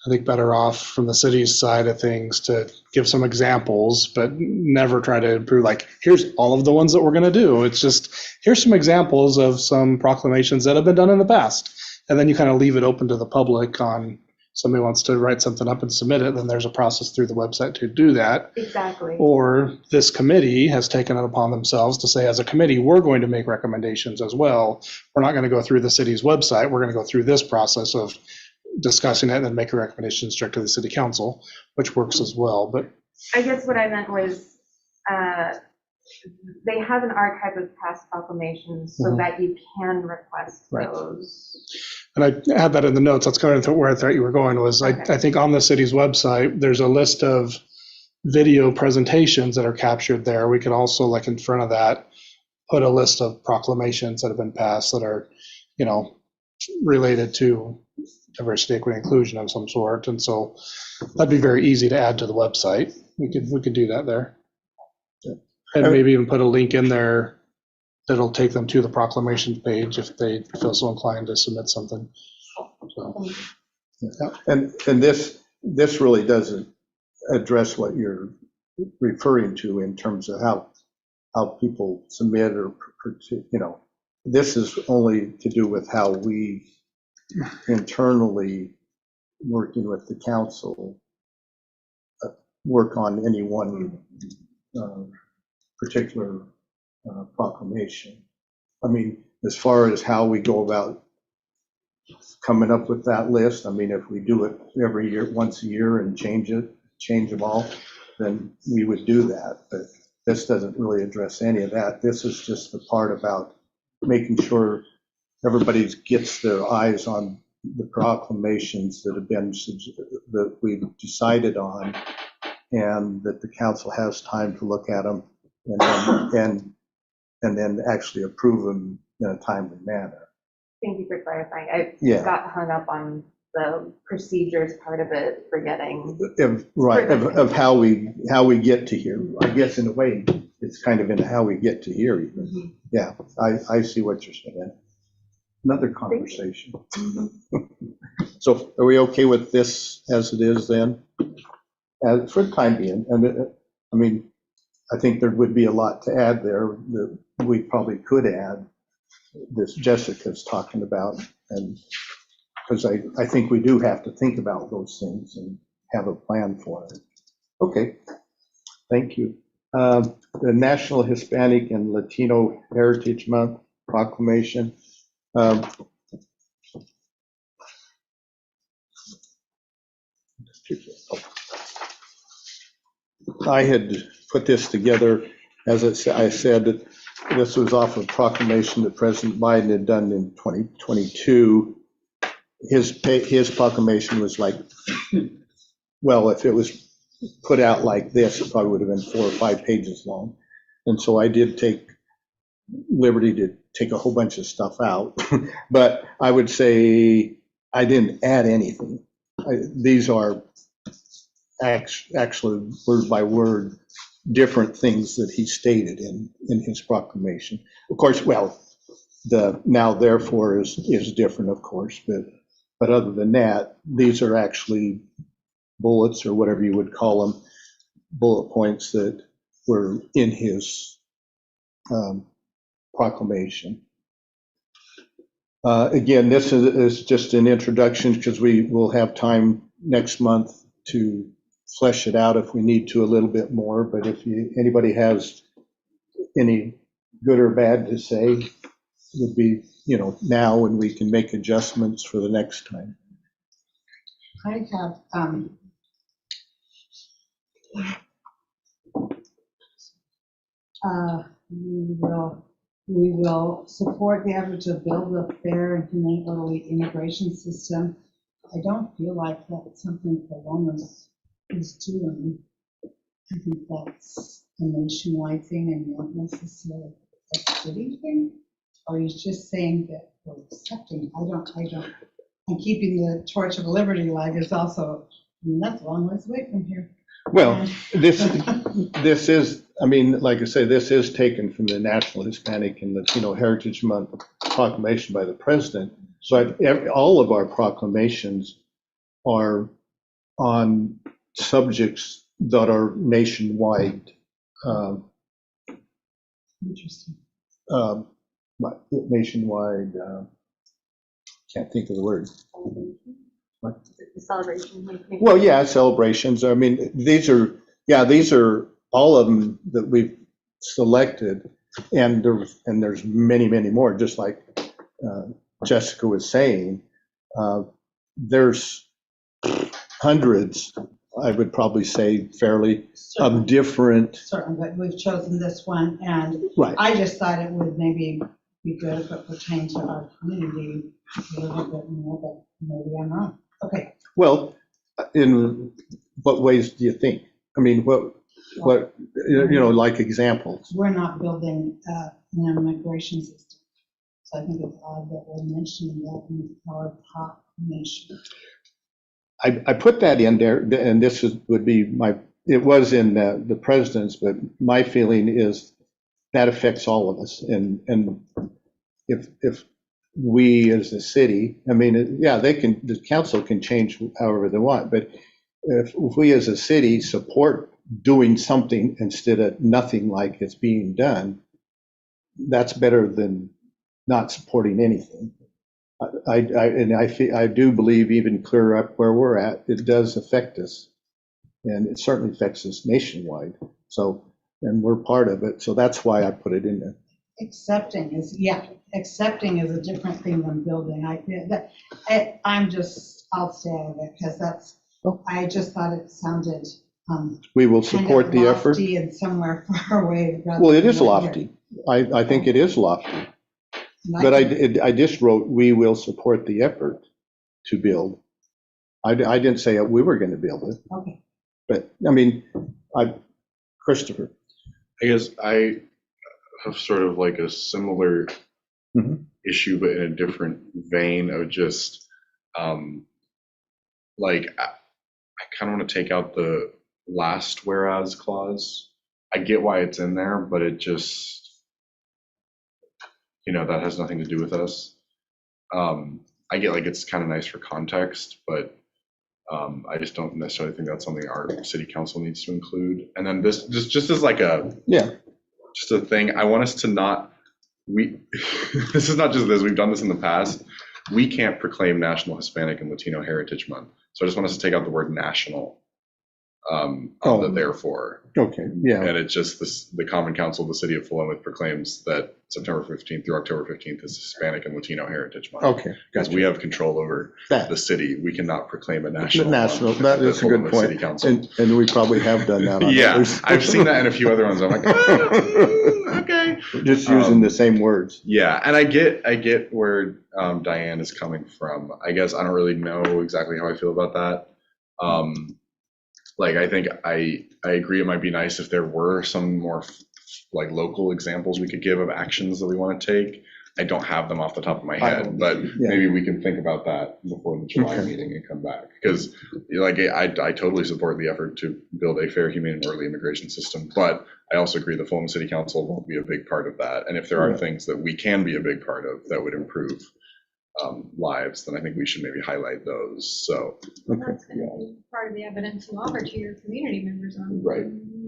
Speaker 1: I think, better off from the city's side of things to give some examples, but never try to improve, like, here's all of the ones that we're going to do. It's just, here's some examples of some proclamations that have been done in the past. And then you kind of leave it open to the public on somebody wants to write something up and submit it, then there's a process through the website to do that.
Speaker 3: Exactly.
Speaker 1: Or this committee has taken it upon themselves to say, as a committee, we're going to make recommendations as well. We're not going to go through the city's website. We're going to go through this process of discussing it and then make a recommendation straight to the city council, which works as well. But
Speaker 3: I guess what I meant was they have an archive of past proclamations so that you can request those.
Speaker 1: And I had that in the notes. That's kind of where I thought you were going was I think on the city's website, there's a list of video presentations that are captured there. We could also, like in front of that, put a list of proclamations that have been passed that are, related to diversity, equity, inclusion of some sort. And so that'd be very easy to add to the website. We could do that there. And maybe even put a link in there that'll take them to the proclamation page if they feel so inclined to submit something. So,
Speaker 2: yeah. And this really doesn't address what you're referring to in terms of how people submit or, this is only to do with how we internally, working with the council, work on any one particular proclamation. I mean, as far as how we go about coming up with that list, I mean, if we do it every year, once a year and change them all, then we would do that. But this doesn't really address any of that. This is just the part about making sure everybody gets their eyes on the proclamations that have been, that we've decided on, and that the council has time to look at them and then actually approve them in a timely manner.
Speaker 3: Thank you for clarifying. I got hung up on the procedures part of it, forgetting.
Speaker 2: Of how we get to here. I guess in a way, it's kind of in how we get to here even. Yeah, I see what you're saying. Another conversation. So are we okay with this as it is then? For the time being, and I mean, I think there would be a lot to add there that we probably could add, this Jessica's talking about, and because I think we do have to think about those things and have a plan for it. Okay, thank you. The National Hispanic and Latino Heritage Month proclamation. I had put this together, as I said, that this was off a proclamation that President Biden had done in 2022. His proclamation was like, well, if it was put out like this, it probably would have been 4 or 5 pages long. And so I did take liberty to take a whole bunch of stuff out. But I would say I didn't add anything. These are actually word by word different things that he stated in his proclamation. Of course, well, the now therefore is different, of course, but other than that, these are actually bullets or whatever you would call them, bullet points that were in his proclamation. Again, this is just an introduction because we will have time next month to flesh it out if we need to a little bit more. But if anybody has any good or bad to say, it would be, now when we can make adjustments for the next time.
Speaker 4: I have we will support the effort to build a fair and humane orderly immigration system. I don't feel like that's something Paloma is doing. I think that's a nationwide thing and not necessarily a city thing. Or he's just saying that we're accepting. I don't. And keeping the torch of liberty alive is also, I mean, that's a long ways away from here.
Speaker 2: Well, this is, I mean, like I say, this is taken from the National Hispanic and Latino Heritage Month proclamation by the president. So all of our proclamations are on subjects that are nationwide.
Speaker 4: Interesting.
Speaker 2: Nationwide, can't think of the word.
Speaker 3: The celebration.
Speaker 2: Well, yeah, celebrations. I mean, these are all of them that we've selected, and there's many, many more. Just like Jessica was saying, there's hundreds, I would probably say, fairly of different.
Speaker 4: Certainly, but we've chosen this one, and
Speaker 2: Right.
Speaker 4: I just thought it would maybe be good if it pertained to our community a little bit more, but maybe I'm wrong. Okay.
Speaker 2: Well, in what ways do you think? I mean, what like examples?
Speaker 4: We're not building an immigration system, so I think it's odd that we're mentioning that in our proclamation.
Speaker 2: I put that in there, and this would be it was in the president's, but my feeling is that affects all of us. And if we as a city, I mean, yeah, the council can change however they want, but if we as a city support doing something instead of nothing like it's being done, that's better than not supporting anything. I do believe even clear up where we're at, it does affect us, and it certainly affects us nationwide. So, and we're part of it. So that's why I put it in there.
Speaker 4: Accepting is a different thing than building. I'll stay out of it because I just thought it sounded
Speaker 2: we will support the effort.
Speaker 4: lofty and somewhere far away.
Speaker 2: Well, it is lofty. I think it is lofty. But I just wrote, we will support the effort to build. I didn't say we were going to build it.
Speaker 4: Okay.
Speaker 2: But I mean, Christopher.
Speaker 5: I guess I have sort of like a similar issue, but in a different vein of just like, I kind of want to take out the last whereas clause. I get why it's in there, but it just, that has nothing to do with us. I get like it's kind of nice for context, but I just don't necessarily think that's something our city council needs to include. And then this just as like just a thing, I want us to not, this is not just this, we've done this in the past. We can't proclaim National Hispanic and Latino Heritage Month. So I just want us to take out the word national the therefore.
Speaker 2: Okay, yeah.
Speaker 5: And it's just the Common Council of the City of Philomath proclaims that September 15th through October 15th is Hispanic and Latino Heritage Month.
Speaker 2: Okay.
Speaker 5: Because we have control over the city. We cannot proclaim a national month.
Speaker 2: That is a good point.
Speaker 5: City Council.
Speaker 2: And we probably have done that.
Speaker 5: Yeah, I've seen that in a few other ones. I'm like, okay.
Speaker 2: Just using the same words.
Speaker 5: Yeah, and I get where Diane is coming from. I guess I don't really know exactly how I feel about that. Like, I think I agree it might be nice if there were some more like local examples we could give of actions that we want to take. I don't have them off the top of my head, but maybe we can think about that before the July meeting and come back. Because like I totally support the effort to build a fair, humane, and orderly immigration system, but I also agree the Fulham City Council won't be a big part of that. And if there are things that we can be a big part of that would improve lives, then I think we should maybe highlight those. So
Speaker 6: that's going to be part of the evidence you offer to your community members on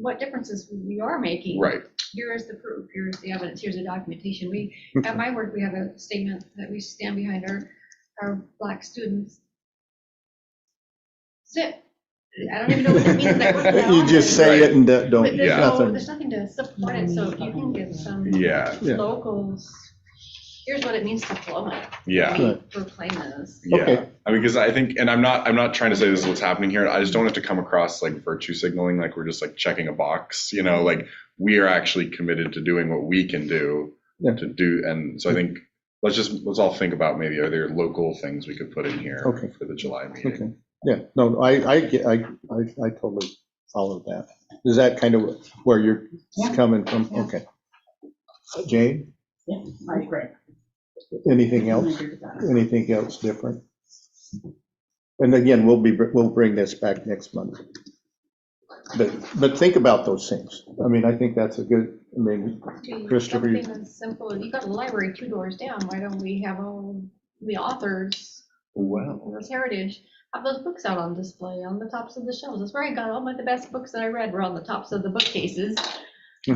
Speaker 6: what differences you are making.
Speaker 5: Right.
Speaker 6: Here is the proof. Here's the evidence. Here's the documentation. At my work, we have a statement that we stand behind our Black students. Zip. I don't even know what that means.
Speaker 2: You just say it and don't.
Speaker 6: There's nothing to support it. So if you can get some locals here's what it means to flow it.
Speaker 5: Yeah.
Speaker 6: We proclaim this.
Speaker 5: Yeah,
Speaker 2: Okay.
Speaker 5: I mean, because I think, and I'm not trying to say this is what's happening here. I just don't want it to come across like virtue signaling, like we're just like checking a box, like we are actually committed to doing what we can do to do. And so I think let's all think about maybe are there local things we could put in here for the July meeting.
Speaker 2: Okay. Yeah, no, I totally follow that. Is that kind of where you're coming from?
Speaker 4: Yeah.
Speaker 2: Okay. Jane,
Speaker 7: Yeah, I agree.
Speaker 2: anything
Speaker 7: I
Speaker 2: else?
Speaker 7: agree with that.
Speaker 2: Anything else different? And again, we'll bring this back next month. But think about those things. I mean, I think that's a good, Christopher.
Speaker 6: Something as simple as, you got a library 2 doors down, why don't we have all the authors, those heritage, have those books out on display on the tops of the shelves? That's where I got all the best books that I read were on the tops of the bookcases. So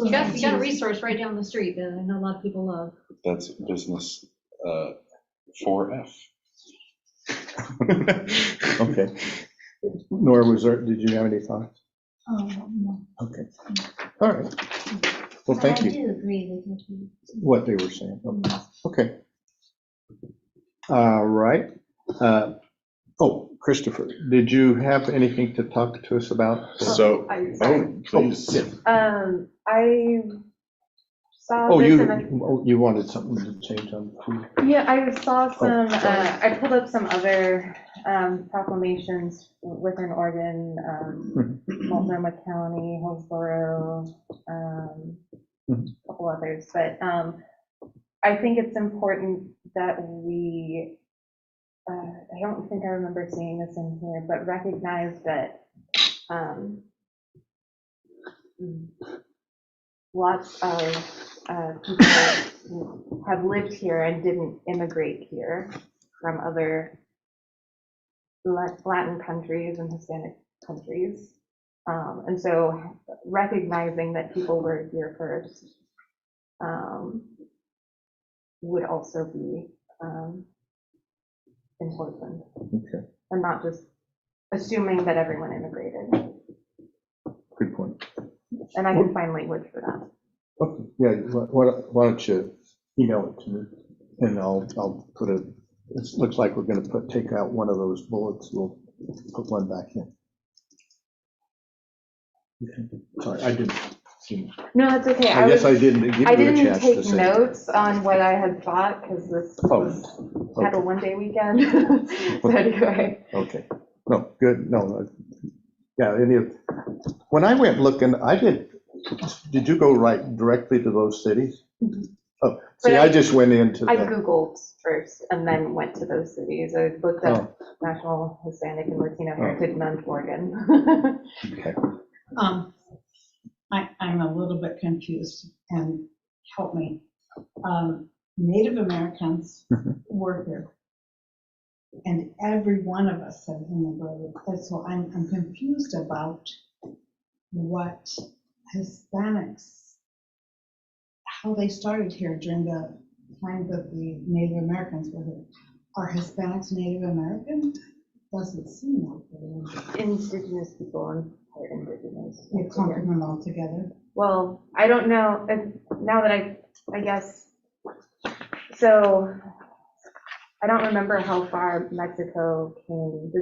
Speaker 6: you got a resource right down the street that I know a lot of people love.
Speaker 5: That's business 4F.
Speaker 2: Okay. Nora, did you have any thoughts?
Speaker 8: No.
Speaker 2: Okay. All right. Well,
Speaker 8: But
Speaker 2: thank
Speaker 8: I
Speaker 2: you.
Speaker 8: do agree with
Speaker 2: What they were saying. Okay. All right. Christopher, did you have anything to talk to us about?
Speaker 5: So, please.
Speaker 2: Yeah.
Speaker 3: I saw
Speaker 2: Oh,
Speaker 3: this
Speaker 2: you wanted something to change on?
Speaker 3: yeah, I saw some,
Speaker 2: sorry.
Speaker 3: I pulled up some other proclamations within Oregon, Multnomah County, Hillsborough, a couple others, but I think it's important that we, I don't think I remember seeing this in here, but recognize that lots of people have lived here and didn't immigrate here from other Latin countries and Hispanic countries. And so recognizing that people were here first would also be important.
Speaker 2: Okay.
Speaker 3: And not just assuming that everyone immigrated.
Speaker 2: Good point.
Speaker 3: And I can find language for that.
Speaker 2: Okay. Yeah. Why don't you email it to me, and I'll put it. It looks like we're going to take out one of those bullets. We'll put one back in. Okay. Sorry, I didn't.
Speaker 3: No, that's okay.
Speaker 2: I guess I didn't give you
Speaker 3: I
Speaker 2: a
Speaker 3: didn't
Speaker 2: chance to
Speaker 3: take
Speaker 2: say.
Speaker 3: notes on what I had thought because this had a one-day weekend. So anyway.
Speaker 2: Okay. No, good. No. Yeah. When I went looking, did you go right directly to those cities?
Speaker 3: Mm-hmm.
Speaker 2: Oh, see, I just went into
Speaker 3: I
Speaker 2: the.
Speaker 3: Googled first and then went to those cities. I looked up National Hispanic and Latino Heritage Month, Oregon.
Speaker 2: Okay.
Speaker 4: I'm a little bit confused, and help me. Native Americans were here, and every one of us have immigrated. So I'm confused about what Hispanics, how they started here during the time that the Native Americans were here. Are Hispanics Native American? Doesn't seem like they are.
Speaker 3: Indigenous people and part indigenous.
Speaker 4: You clumping them all together.
Speaker 3: Well, I don't know. Now that I guess, so I don't remember how far Mexico came.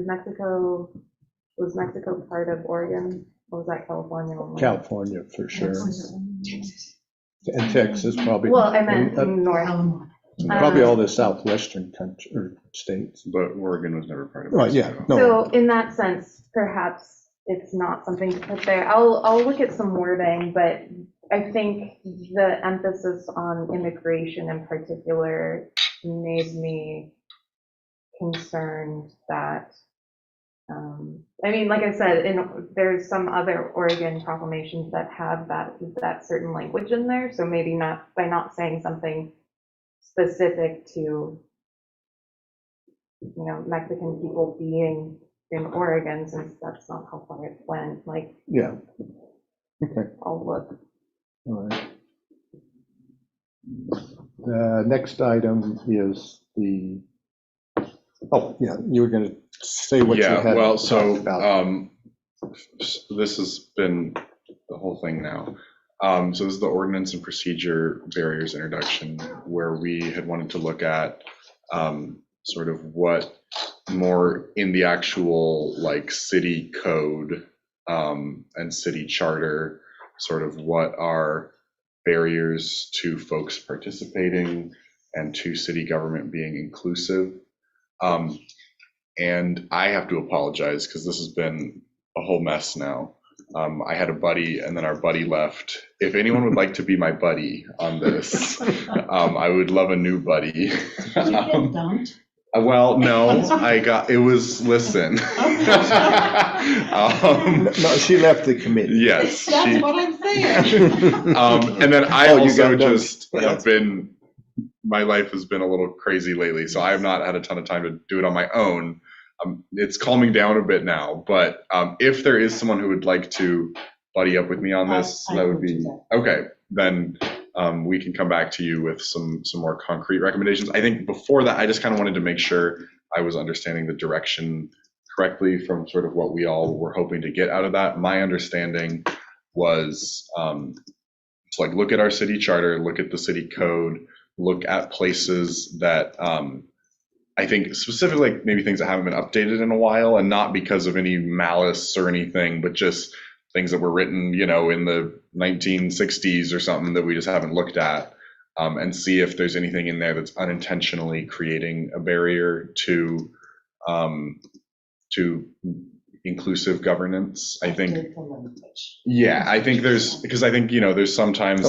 Speaker 3: Was Mexico part of Oregon? Or was that California only?
Speaker 2: California for sure. And Texas probably.
Speaker 3: Well, I meant north.
Speaker 2: Probably all the southwestern country or states.
Speaker 5: But Oregon was never part of it.
Speaker 2: Right, yeah. No.
Speaker 3: So in that sense, perhaps it's not something to put there. I'll look at some wording, but I think the emphasis on immigration in particular made me concerned that, I mean, like I said, there's some other Oregon proclamations that have that certain language in there. So maybe not, by not saying something specific to, Mexican people being in Oregon, since that's not how far it went, like.
Speaker 2: Yeah. Okay.
Speaker 3: I'll look.
Speaker 2: All right. The next item is the, you were going to say what you had.
Speaker 5: Yeah, well,
Speaker 2: talked
Speaker 5: so
Speaker 2: about.
Speaker 5: this has been the whole thing now. So this is the Ordinance and Procedure Barriers Introduction, where we had wanted to look at sort of what more in the actual like city code and city charter, sort of what are barriers to folks participating and to city government being inclusive. And I have to apologize because this has been a whole mess now. I had a buddy and then our buddy left. If anyone would like to be my buddy on this, I would love a new buddy.
Speaker 4: Did you get dumped?
Speaker 5: Well, no, listen.
Speaker 2: No, she left the committee.
Speaker 5: Yes.
Speaker 4: That's what I'm saying.
Speaker 5: And then I
Speaker 2: Oh, you
Speaker 5: also
Speaker 2: got
Speaker 5: just
Speaker 2: dumped.
Speaker 5: have my life has been a little crazy lately, so I have not had a ton of time to do it on my own. It's calming down a bit now, but if there is someone who would like to buddy up with me on this,
Speaker 4: I
Speaker 5: that would
Speaker 4: would do
Speaker 5: be,
Speaker 4: that.
Speaker 5: okay, then we can come back to you with some more concrete recommendations. I think before that, I just kind of wanted to make sure I was understanding the direction correctly from sort of what we all were hoping to get out of that. My understanding was to like look at our city charter, look at the city code, look at places that I think specifically like maybe things that haven't been updated in a while, and not because of any malice or anything, but just things that were written, you know, in the 1960s or something that we just haven't looked at, and see if there's anything in there that's unintentionally creating a barrier to inclusive governance. I think, yeah, I think because I think, you know, there's sometimes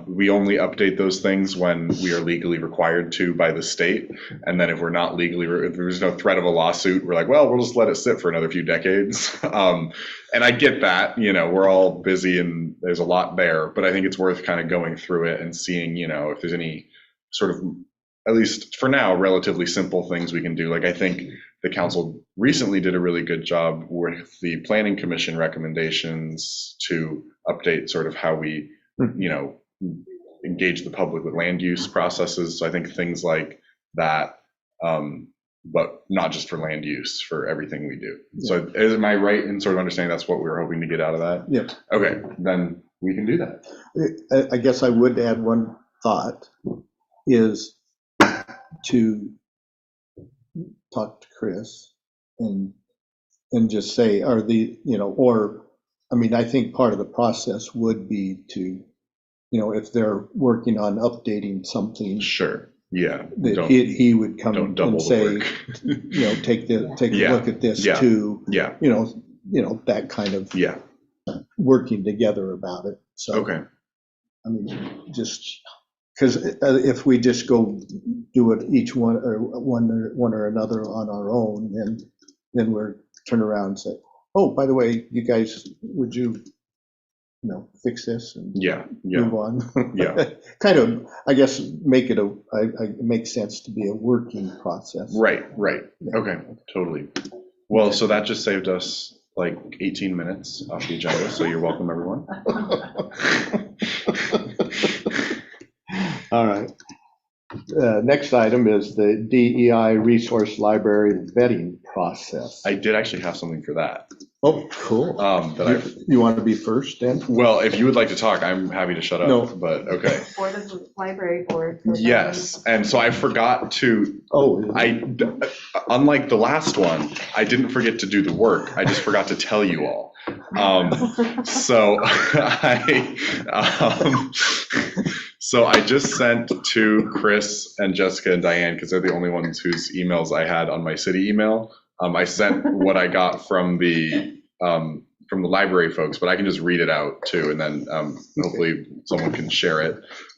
Speaker 5: we only update those things when we are legally required to by the state. And then if we're not legally, if there's no threat of a lawsuit, we're like, well, we'll just let it sit for another few decades. And I get that, you know, we're all busy and there's a lot there, but I think it's worth kind of going through it and seeing, you know, if there's any sort of, at least for now, relatively simple things we can do. Like I think the council recently did a really good job with the planning commission recommendations to update sort of how we, you know, engage the public with land use processes. So I think things like that, but not just for land use, for everything we do. So am I right in sort of understanding that's what we were hoping to get out of that?
Speaker 2: Yeah.
Speaker 5: Okay, then we can do that.
Speaker 2: I guess I would add one thought is to talk to Chris and just say, are the, you know, or, I mean, I think part of the process would be to, you know, if they're working on updating something,
Speaker 5: Sure, yeah.
Speaker 2: that he would come
Speaker 5: Don't double
Speaker 2: and
Speaker 5: the
Speaker 2: say,
Speaker 5: work.
Speaker 2: you know, take a
Speaker 5: Yeah.
Speaker 2: look at this
Speaker 5: Yeah.
Speaker 2: too,
Speaker 5: Yeah,
Speaker 2: you know, that kind of
Speaker 5: yeah,
Speaker 2: working together about it. So,
Speaker 5: okay,
Speaker 2: I mean, just, because if we just go do it each one or another on our own, then we're turn around and say, oh, by the way, you guys, would you know, fix this and
Speaker 5: yeah,
Speaker 2: move on?
Speaker 5: yeah.
Speaker 2: Kind of, I guess, make it it makes sense to be a working process.
Speaker 5: Right,
Speaker 2: Yeah.
Speaker 5: okay, totally. Well, so that just saved us like 18 minutes off the agenda, so you're welcome, everyone.
Speaker 2: All right. Next item is the DEI Resource Library vetting process.
Speaker 5: I did actually have something for that.
Speaker 2: Oh, cool. You want to be first then?
Speaker 5: Well, if you would like to talk, I'm happy to shut up.
Speaker 2: No.
Speaker 5: But okay.
Speaker 3: Board of the library board.
Speaker 5: Yes, and so I forgot to. Unlike the last one, I didn't forget to do the work. I just forgot to tell you all. So I just sent to Chris and Jessica and Diane, because they're the only ones whose emails I had on my city email. I sent what I got from the library folks, but I can just read it out too, and then hopefully someone can share it.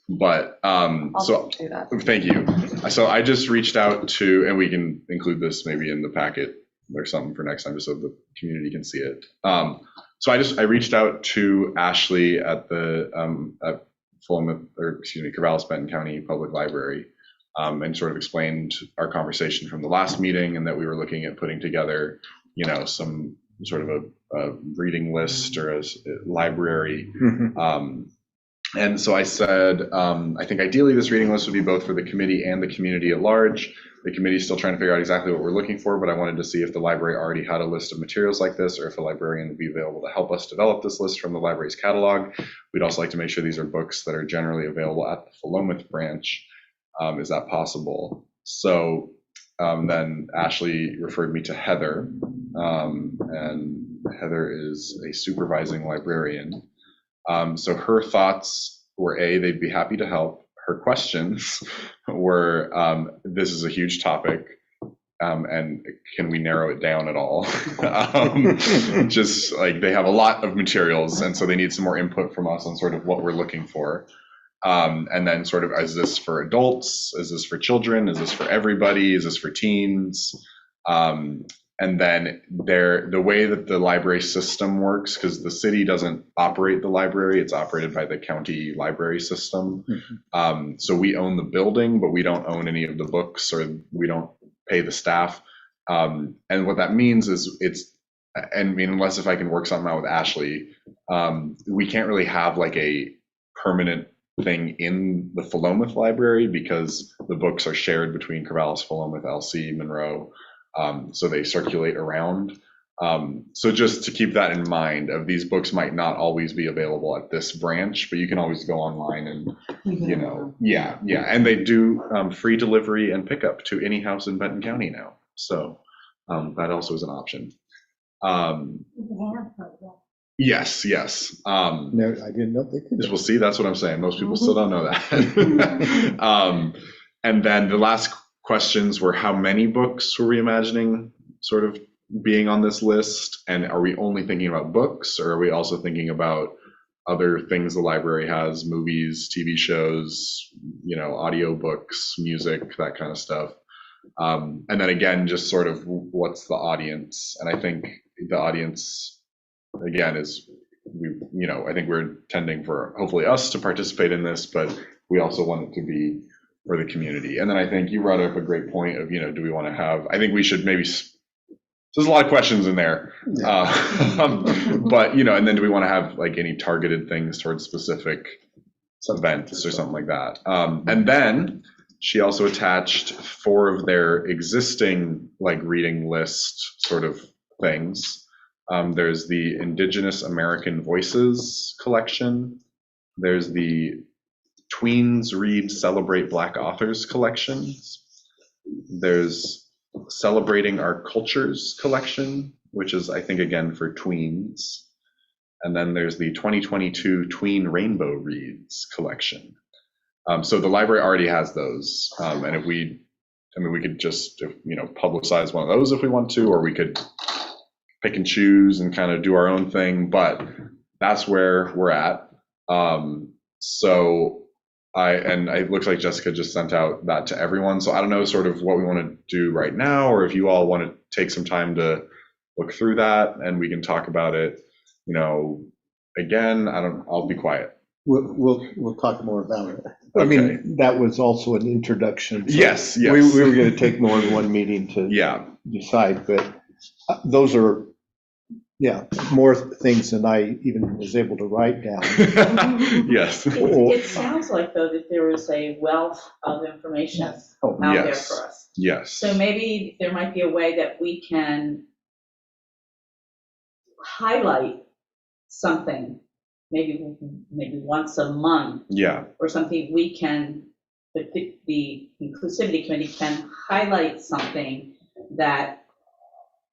Speaker 5: But
Speaker 3: I'll do that.
Speaker 5: Thank you. So I just reached out to, and we can include this maybe in the packet or something for next time, just so the community can see it. So I reached out to Ashley at the at Corvallis-Benton County Public Library, and sort of explained our conversation from the last meeting, and that we were looking at putting together, you know, some sort of a reading list or a library And so I said, I think ideally this reading list would be both for the committee and the community at large. The committee is still trying to figure out exactly what we're looking for, but I wanted to see if the library already had a list of materials like this, or if a librarian would be available to help us develop this list from the library's catalog. We'd also like to make sure these are books that are generally available at the Philomath branch. Is that possible? So then Ashley referred me to Heather, and Heather is a supervising librarian. So her thoughts were, they'd be happy to help. Her questions were, this is a huge topic, and can we narrow it down at all? Just like they have a lot of materials, and so they need some more input from us on sort of what we're looking for. And then sort of, is this for adults? Is this for children? Is this for everybody? Is this for teens? And then the way that the library system works, because the city doesn't operate the library, it's operated by the county library system. Mm-hmm. So we own the building, but we don't own any of the books, or we don't pay the staff. And what that means is unless if I can work something out with Ashley, we can't really have like a permanent thing in the Philomath library because the books are shared between Corvallis, Philomath, LC, Monroe. So they circulate around. So just to keep that in mind, of these books might not always be available at this branch, but you can always go online and, yeah. And they do free delivery and pickup to any house in Benton County now. So that also is an option. Yes.
Speaker 2: No, I didn't know they could.
Speaker 5: We'll see, that's what I'm saying. Most people still don't know that. And then the last questions were, how many books were we imagining sort of being on this list? And are we only thinking about books, or are we also thinking about other things the library has, movies, TV shows, audio books, music, that kind of stuff? And then again, just sort of what's the audience? And I think the audience, again, is, I think we're intending for hopefully us to participate in this, but we also want it to be for the community. And then I think you brought up a great point of, do we want to have, I think we should maybe, there's a lot of questions in there, but, and then do we want to have like any targeted things towards specific events or something like that? And then she also attached 4 of their existing like reading list sort of things. There's the Indigenous American Voices collection. There's the Tweens Read Celebrate Black Authors collections. There's Celebrating Our Cultures collection, which is, I think, again, for tweens. And then there's the 2022 Tween Rainbow Reads collection. So the library already has those. And if we could just, publicize one of those if we want to, or we could pick and choose and kind of do our own thing, but that's where we're at. So it looks like Jessica just sent out that to everyone. So I don't know sort of what we want to do right now, or if you all want to take some time to look through that and we can talk about it, again, I'll be quiet.
Speaker 2: We'll talk more about it.
Speaker 5: Okay.
Speaker 2: I mean, that was also an introduction. So
Speaker 5: yes.
Speaker 2: We were going to take more than one meeting to decide, but those are, more things than I even was able to write down.
Speaker 5: Yes.
Speaker 7: It sounds like, though, that there is a wealth of information out there for us.
Speaker 5: Yes.
Speaker 7: So maybe there might be a way that we can highlight something, maybe once a month.
Speaker 5: Yeah.
Speaker 7: Or something the Inclusivity Committee can highlight something that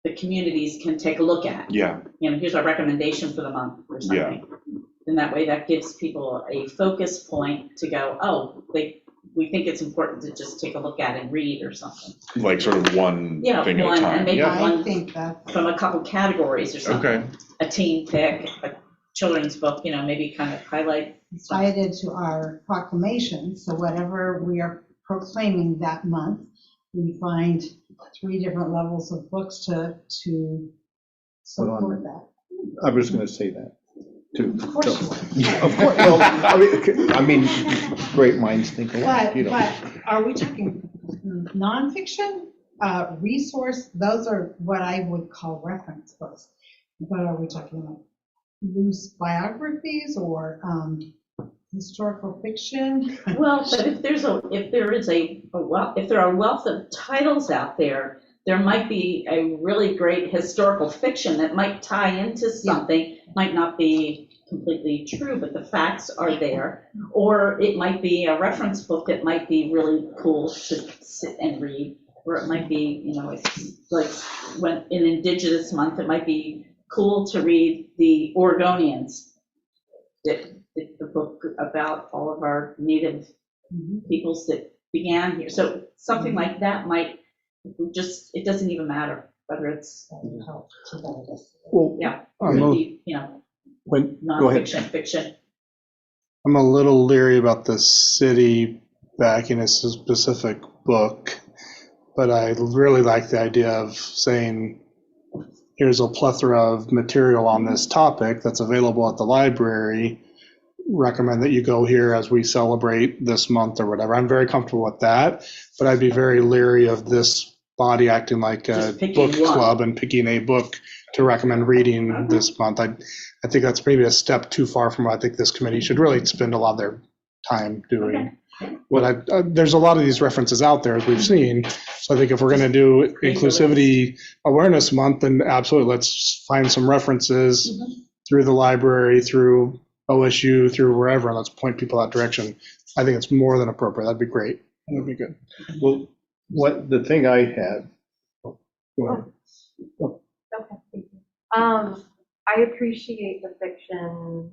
Speaker 7: the communities can take a look at.
Speaker 5: Yeah.
Speaker 7: Here's our recommendation for the month or something. Yeah. And that way that gives people a focus point to go, we think it's important to just take a look at and read or something.
Speaker 5: Like sort of one thing at a time.
Speaker 7: And maybe one
Speaker 4: think that
Speaker 7: from a couple categories or something.
Speaker 5: Okay.
Speaker 7: A teen pick, a children's book, maybe kind of highlight.
Speaker 4: Cited to our proclamation, so whatever we are proclaiming that month, we find 3 different levels of books to support that.
Speaker 2: I was going to say that too.
Speaker 4: Of course you are.
Speaker 2: Of course. Well, I mean, great minds think alike.
Speaker 4: But are we talking nonfiction, resource? Those are what I would call reference books. But are we talking about loose biographies or historical fiction.
Speaker 7: Well, but if there are a wealth of titles out there, there might be a really great historical fiction that might tie into something, might not be completely true, but the facts are there. Or it might be a reference book that might be really cool to sit and read. Or it might be, it's like when in Indigenous Month, it might be cool to read the Oregonians, the book about all of our native peoples that began here. So something like that might just, it doesn't even matter whether it's,
Speaker 2: Well,
Speaker 7: yeah,
Speaker 1: I'm
Speaker 2: go ahead.
Speaker 7: nonfiction, fiction.
Speaker 1: I'm a little leery about the city backing a specific book, but I really like the idea of saying, here's a plethora of material on this topic that's available at the library. Recommend that you go here as we celebrate this month or whatever. I'm very comfortable with that, but I'd be very leery of this body acting like a
Speaker 7: Just picking
Speaker 1: book
Speaker 7: one.
Speaker 1: club and picking a book to recommend reading this month. I think that's maybe a step too far from what I think this committee should really spend a lot of their time doing. But there's a lot of these references out there, as we've seen. So I think if we're going to do Inclusivity Awareness Month, then absolutely, let's find some references through the library, through OSU, through wherever, and let's point people that direction. I think it's more than appropriate. That'd be great. That'd be good.
Speaker 2: Well, the thing I had, go ahead.
Speaker 3: Okay, thank you. I appreciate the fiction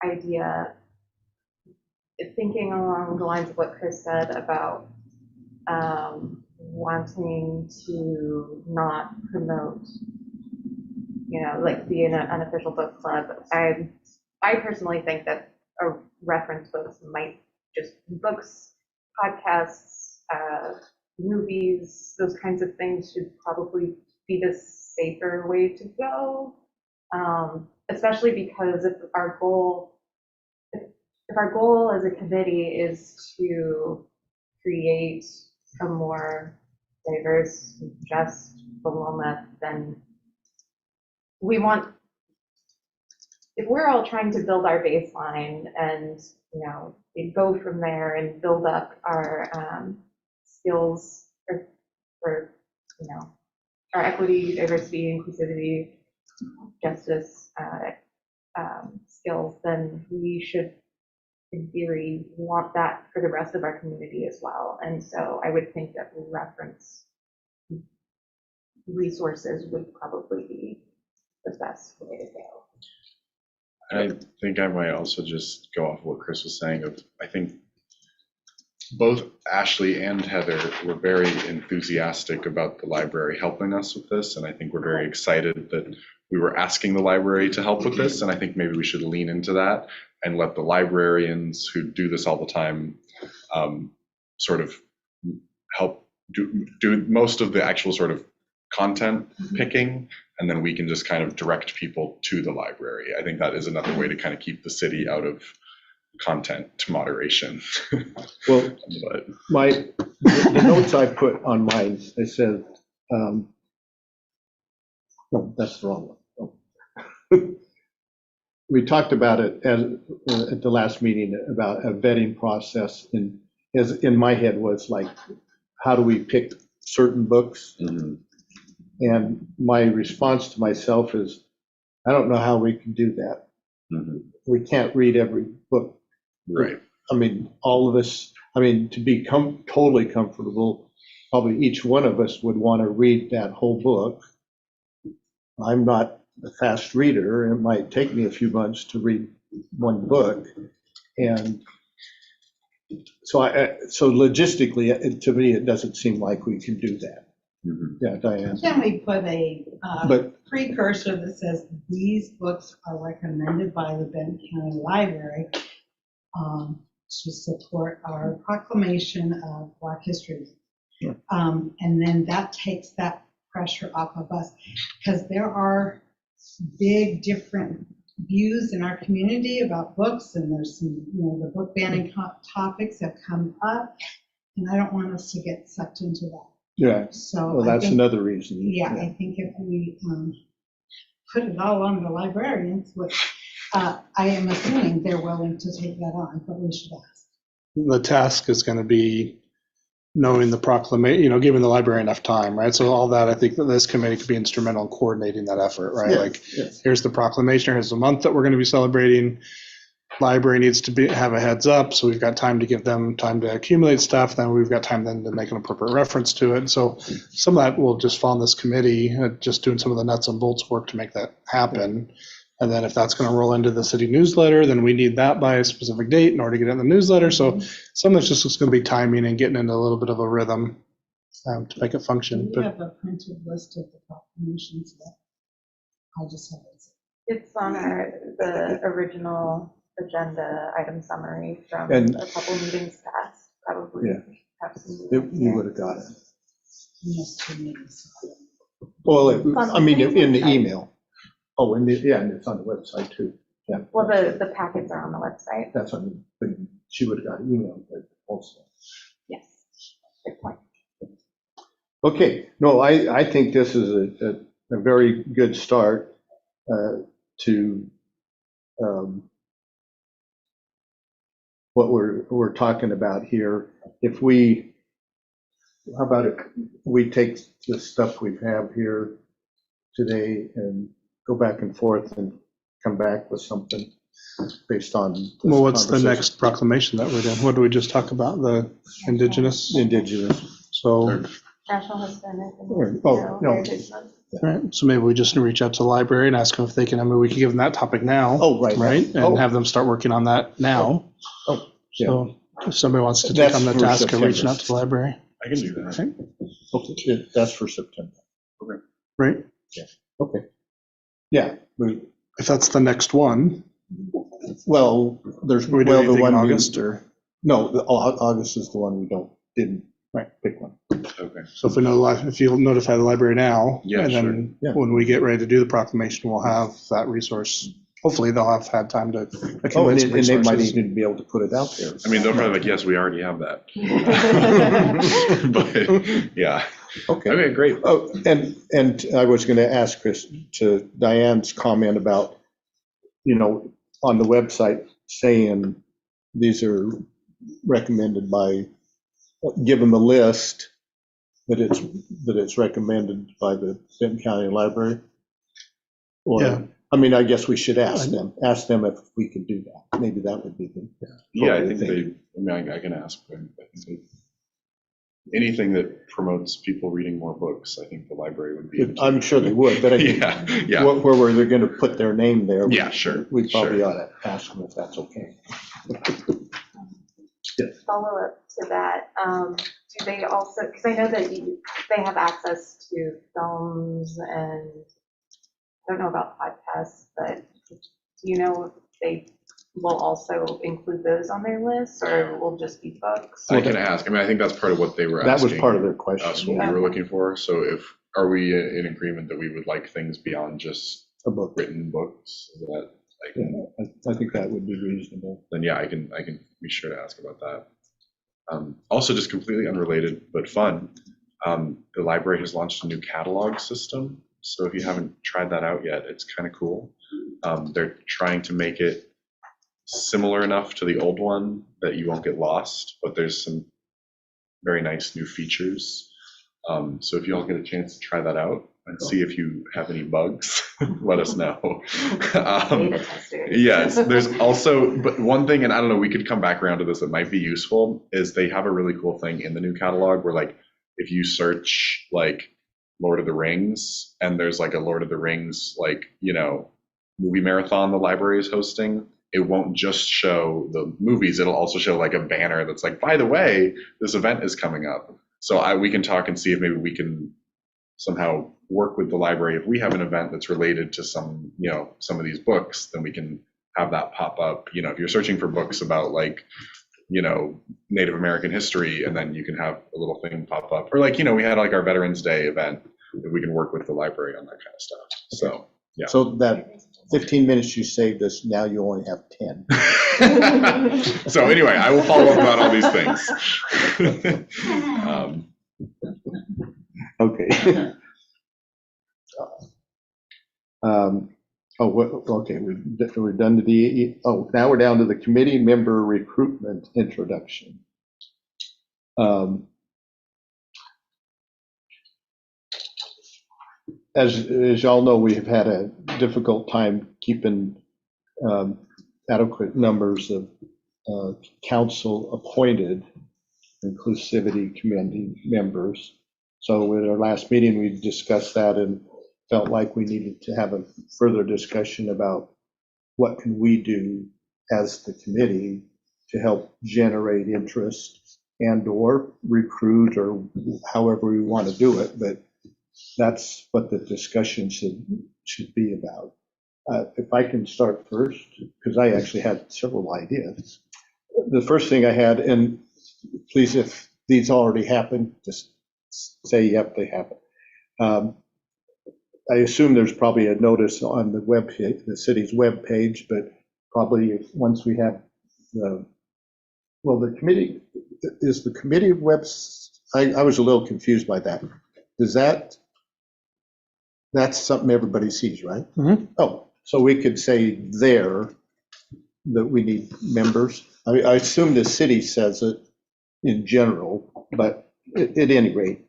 Speaker 3: idea. Thinking along the lines of what Chris said about wanting to not promote, like be an unofficial book club. I personally think that a reference books might just books, podcasts, movies, those kinds of things should probably be the safer way to go, especially because if our goal as a committee is to create a more diverse, just Willamette, then if we're all trying to build our baseline and, we go from there and build up our skills for our equity, diversity, inclusivity, justice skills, then we should, in theory, want that for the rest of our community as well. And so I would think that reference resources would probably be the best way to go.
Speaker 5: And I think I might also just go off what Chris was saying of, I think both Ashley and Heather were very enthusiastic about the library helping us with this. And I think we're very excited that we were asking the library to help with this. And I think maybe we should lean into that and let the librarians who do this all the time sort of help do most of the actual sort of content picking, and then we can just kind of direct people to the library. I think that is another way to kind of keep the city out of content moderation.
Speaker 2: Well,
Speaker 5: But
Speaker 2: the notes I put on mine, I said, no, that's the wrong one. Oh. We talked about it at the last meeting about a vetting process, and as in my head was like, how do we pick certain books? And my response to myself is, I don't know how we can do that. We can't read every book.
Speaker 5: right.
Speaker 2: I mean, all of us, to be totally comfortable, probably each one of us would want to read that whole book. I'm not a fast reader. It might take me a few months to read one book. And so logistically, to me, it doesn't seem like we can do that. Yeah, Diane.
Speaker 4: Can we put a
Speaker 2: But
Speaker 4: precursor that says these books are recommended by the Benton County Library to support our proclamation of Black History Month? And then that takes that pressure off of us, because there are big different views in our community about books, and there's some, the book banning topics have come up, and I don't want us to get sucked into that.
Speaker 2: yeah,
Speaker 4: So
Speaker 2: well, that's another reason.
Speaker 4: I think if we put it all on the librarians, which I am assuming they're willing to take that on, but we should ask.
Speaker 1: The task is going to be knowing the proclamation, giving the library enough time, right? So all that, I think that this committee could be instrumental in coordinating that effort, right?
Speaker 2: Yes,
Speaker 1: Like,
Speaker 2: yes.
Speaker 1: here's the proclamation, here's the month that we're going to be celebrating. Library needs to have a heads up, so we've got time to give them time to accumulate stuff. Then we've got time then to make an appropriate reference to it. So some of that will just fall on this committee, just doing some of the nuts and bolts work to make that happen. And then if that's going to roll into the city newsletter, then we need that by a specific date in order to get it in the newsletter. So some of it's just going to be timing and getting into a little bit of a rhythm to make it function.
Speaker 4: We have a printed list of the proclamations that I just haven't seen.
Speaker 3: It's on the original agenda item summary from
Speaker 2: And-
Speaker 3: a couple meetings past, probably.
Speaker 2: Yeah.
Speaker 3: Have some
Speaker 2: You
Speaker 3: here.
Speaker 2: would have got it.
Speaker 4: Almost 2 meetings.
Speaker 2: Well,
Speaker 3: on
Speaker 2: I mean,
Speaker 3: the
Speaker 2: in the
Speaker 3: website.
Speaker 2: email. Oh, and it's on the website too. Yeah.
Speaker 3: Well, the packets are on the website.
Speaker 2: That's what I mean. She would have got an email also.
Speaker 3: Yes. Good point.
Speaker 2: Okay, no, I think this is a very good start to what we're talking about here. How about if we take the stuff we have here today and go back and forth and come back with something based on this
Speaker 1: Well, what's the
Speaker 2: conversation.
Speaker 1: next proclamation that we're doing? What did we just talk about? The indigenous?
Speaker 2: Indigenous.
Speaker 1: So,
Speaker 3: National Hispanic and
Speaker 2: Oh, no.
Speaker 3: Heritage Month.
Speaker 1: right, so maybe we just reach out to the library and ask them if they can, we could give them that topic now.
Speaker 2: Oh, right.
Speaker 1: Right, and
Speaker 2: Oh.
Speaker 1: have them start working on that now.
Speaker 2: Oh, yeah.
Speaker 1: So if somebody wants to take
Speaker 2: That's
Speaker 1: on the
Speaker 2: for
Speaker 1: task of
Speaker 2: September.
Speaker 1: reaching out to the library,
Speaker 5: I can do that.
Speaker 1: okay,
Speaker 2: Okay, that's for September.
Speaker 1: right?
Speaker 2: Okay. Yeah,
Speaker 1: If that's the next one,
Speaker 2: well, there's,
Speaker 1: we do
Speaker 2: well, the
Speaker 1: anything in
Speaker 2: one,
Speaker 1: August or,
Speaker 2: no, August is the one we didn't
Speaker 1: Right.
Speaker 2: pick one.
Speaker 5: Okay.
Speaker 1: so if we know, if you notify the library now.
Speaker 5: Yeah,
Speaker 1: and then
Speaker 2: sure. Yeah.
Speaker 1: when we get ready to do the proclamation, we'll have that resource. Hopefully they'll have had time to
Speaker 2: Oh,
Speaker 1: accumulate some
Speaker 2: and they might
Speaker 1: resources.
Speaker 2: even be able to put it out there.
Speaker 5: I mean, they'll probably be like, yes, we already have that. But, yeah.
Speaker 2: Okay.
Speaker 5: Okay, great.
Speaker 2: Oh, and I was going to ask Chris to Diane's comment about, on the website saying these are recommended by, give them a list that it's recommended by the Benton County Library. Or,
Speaker 1: Yeah.
Speaker 2: I mean, I guess we should ask them if we could do that. Maybe that would be the.
Speaker 5: Yeah, I think I can ask. But I think anything that promotes people reading more books, I think the library would be.
Speaker 2: I'm sure they would, but I think
Speaker 5: Yeah.
Speaker 2: where they're going to put their name there.
Speaker 5: Yeah, sure,
Speaker 2: We probably
Speaker 5: sure.
Speaker 2: ought to ask them if that's okay.
Speaker 3: Follow up to that, do they also, because I know that they have access to films and I don't know about podcasts, but do you know if they will also include those on their list or will just be books?
Speaker 5: I can ask. I mean, I think that's part of what they were
Speaker 2: That
Speaker 5: asking.
Speaker 2: was part of their
Speaker 5: Us
Speaker 2: question.
Speaker 5: what we were looking for. So are we in agreement that we would like things beyond just
Speaker 2: A book.
Speaker 5: written books? Is that
Speaker 2: Yeah, I think that would be reasonable.
Speaker 5: then yeah, I can be sure to ask about that. Also, just completely unrelated but fun, the library has launched a new catalog system. So if you haven't tried that out yet, it's kind of cool. They're trying to make it similar enough to the old one that you won't get lost, but there's some very nice new features. So if you all get a chance to try that out and see if you have any bugs, let us know.
Speaker 3: Beta testers.
Speaker 5: Yes, there's also, but one thing, and I don't know, we could come back around to this that might be useful, is they have a really cool thing in the new catalog where like, if you search like Lord of the Rings and there's like a Lord of the Rings, like, movie marathon the library is hosting, it won't just show the movies, it'll also show like a banner that's like, by the way, this event is coming up. So we can talk and see if maybe we can somehow work with the library. If we have an event that's related to some of these books, then we can have that pop up. If you're searching for books about like, Native American history, and then you can have a little thing pop up. Or like, we had like our Veterans Day event, we can work with the library on that kind of stuff. So, yeah.
Speaker 2: So that 15 minutes you saved us, now you only have 10.
Speaker 5: So anyway, I will follow up about all these things.
Speaker 2: Okay. Okay, we're done to the, now we're down to the committee member recruitment introduction. As y'all know, we have had a difficult time keeping adequate numbers of council-appointed Inclusivity Committee members. So at our last meeting, we discussed that and felt like we needed to have a further discussion about what can we do as the committee to help generate interest and or recruit, or however we want to do it. But that's what the discussion should be about. If I can start first, because I actually had several ideas. The first thing I had, and please, if these already happened, just say, yep, they happen. I assume there's probably a notice on the city's webpage, but probably once we have the committee, is the committee I was a little confused by that. That's something everybody sees, right?
Speaker 1: Mhm.
Speaker 2: Oh, so we could say there that we need members. I assume the city says it in general, but at any rate,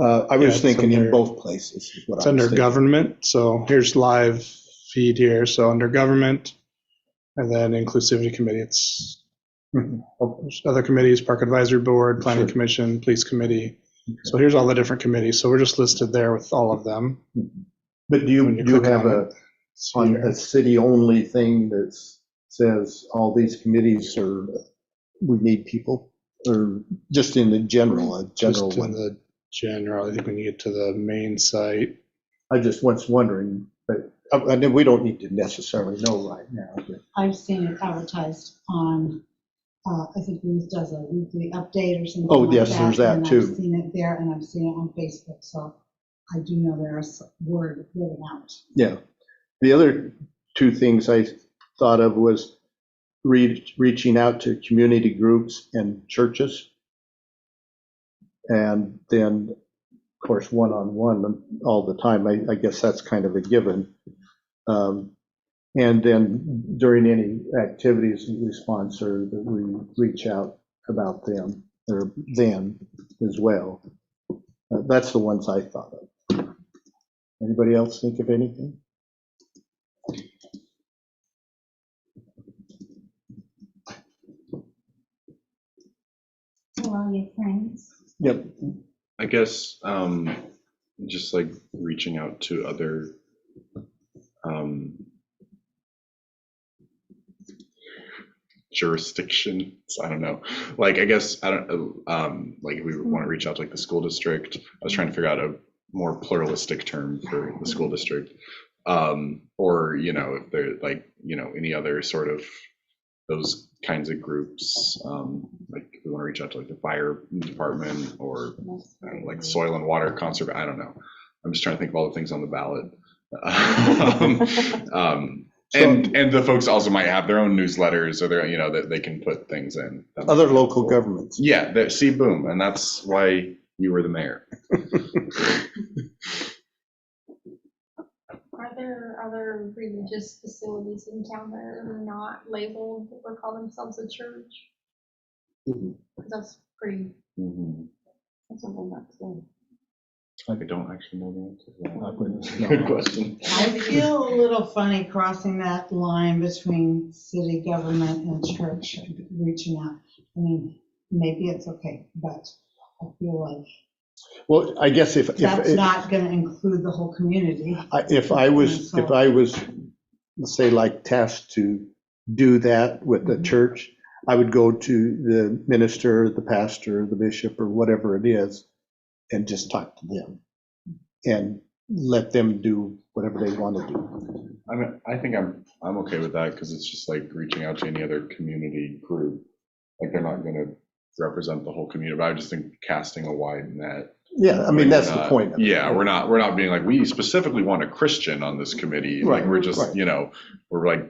Speaker 2: I was
Speaker 1: it's
Speaker 2: thinking in
Speaker 1: under-
Speaker 2: both places. Is what
Speaker 1: It's
Speaker 2: I was
Speaker 1: under
Speaker 2: thinking.
Speaker 1: government, so here's live feed here. So under government, and then Inclusivity Committee, it's there's other committees, Park Advisory Board, Planning
Speaker 2: Sure.
Speaker 1: Commission, Police Committee. So here's all the different committees. So we're just listed there with all of them.
Speaker 2: But do you
Speaker 1: When you
Speaker 2: do you
Speaker 1: click
Speaker 2: have
Speaker 1: on
Speaker 2: on
Speaker 1: Here.
Speaker 2: a city-only thing that says all these committees are, we need people? Or just in the general, a general
Speaker 1: Just in
Speaker 2: one?
Speaker 1: the general, I think when you get to the main site.
Speaker 2: I just was wondering, but I mean, we don't need to necessarily know right now. But
Speaker 4: I've seen it advertised on, I think Ruth does a weekly update or something
Speaker 2: Oh,
Speaker 4: like
Speaker 2: yes,
Speaker 4: that.
Speaker 2: there's that
Speaker 4: and
Speaker 2: too.
Speaker 4: I've seen it there, and I've seen it on Facebook, so I do know there's word getting out.
Speaker 2: yeah, the other two things I thought of was reaching out to community groups and churches. And then, of course, one-on-one all the time. I guess that's kind of a given. And then during any activities that we sponsor, that we reach out about them or them as well. That's the ones I thought of. Anybody else think of anything?
Speaker 8: Hello, your friends.
Speaker 2: Yep.
Speaker 5: I guess just like reaching out to other jurisdictions. I don't know. Like, I guess I don't like if we want to reach out to like the school district. I was trying to figure out a more pluralistic term for the school district. Or, you know, if they're like, you know, any other sort of those kinds of groups, like if we want to reach out to like the fire department or like soil and water conservation. I don't know. I'm just trying to think of all the things on the ballot. And the folks also might have their own newsletters or their, you know, that they can put things in.
Speaker 2: Other local governments.
Speaker 5: Yeah, see, boom, and that's why you were the mayor.
Speaker 6: Are there other religious facilities in town that are not labeled or call themselves a church? That's pretty, that's something that's good.
Speaker 5: I don't actually know the answer to that.
Speaker 2: No.
Speaker 5: Good question.
Speaker 4: I feel a little funny crossing that line between city government and church, reaching out. I mean, maybe it's okay, but I feel like
Speaker 2: Well, I guess if
Speaker 4: that's not going to include the whole community.
Speaker 2: if I was, say, like tasked to do that with the church, I would go to the minister, the pastor, the bishop, or whatever it is, and just talk to them and let them do whatever they want to do.
Speaker 5: I mean, I think I'm okay with that because it's just like reaching out to any other community group. Like they're not going to represent the whole community, but I just think casting a wide net.
Speaker 2: Yeah, I mean, that's the point of it.
Speaker 5: Yeah, we're not being like, we specifically want a Christian on this committee. Like
Speaker 2: Right,
Speaker 5: we're just,
Speaker 2: right.
Speaker 5: you know, we're going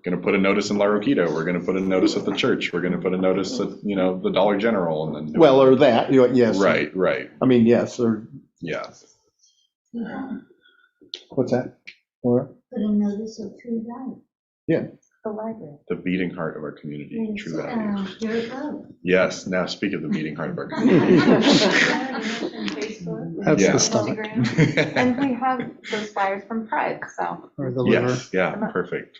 Speaker 5: to put a notice in La Roquita. We're going to put a notice at the church. We're going to put a notice at, you know, the Dollar General. And then
Speaker 2: Well, or that, yes.
Speaker 5: Right.
Speaker 2: I mean, yes, or
Speaker 5: Yeah.
Speaker 2: what's that? Or
Speaker 8: Put a notice of true value.
Speaker 2: Yeah.
Speaker 3: The library.
Speaker 5: The beating heart of our community, true value.
Speaker 8: Here it goes.
Speaker 5: Yes, now speak of the beating heart of our community.
Speaker 6: Facebook.
Speaker 1: That's
Speaker 5: Yeah.
Speaker 1: the stomach
Speaker 6: Instagram.
Speaker 3: And we have those flyers from Pride, so.
Speaker 1: or the liver.
Speaker 5: Yes, yeah, perfect.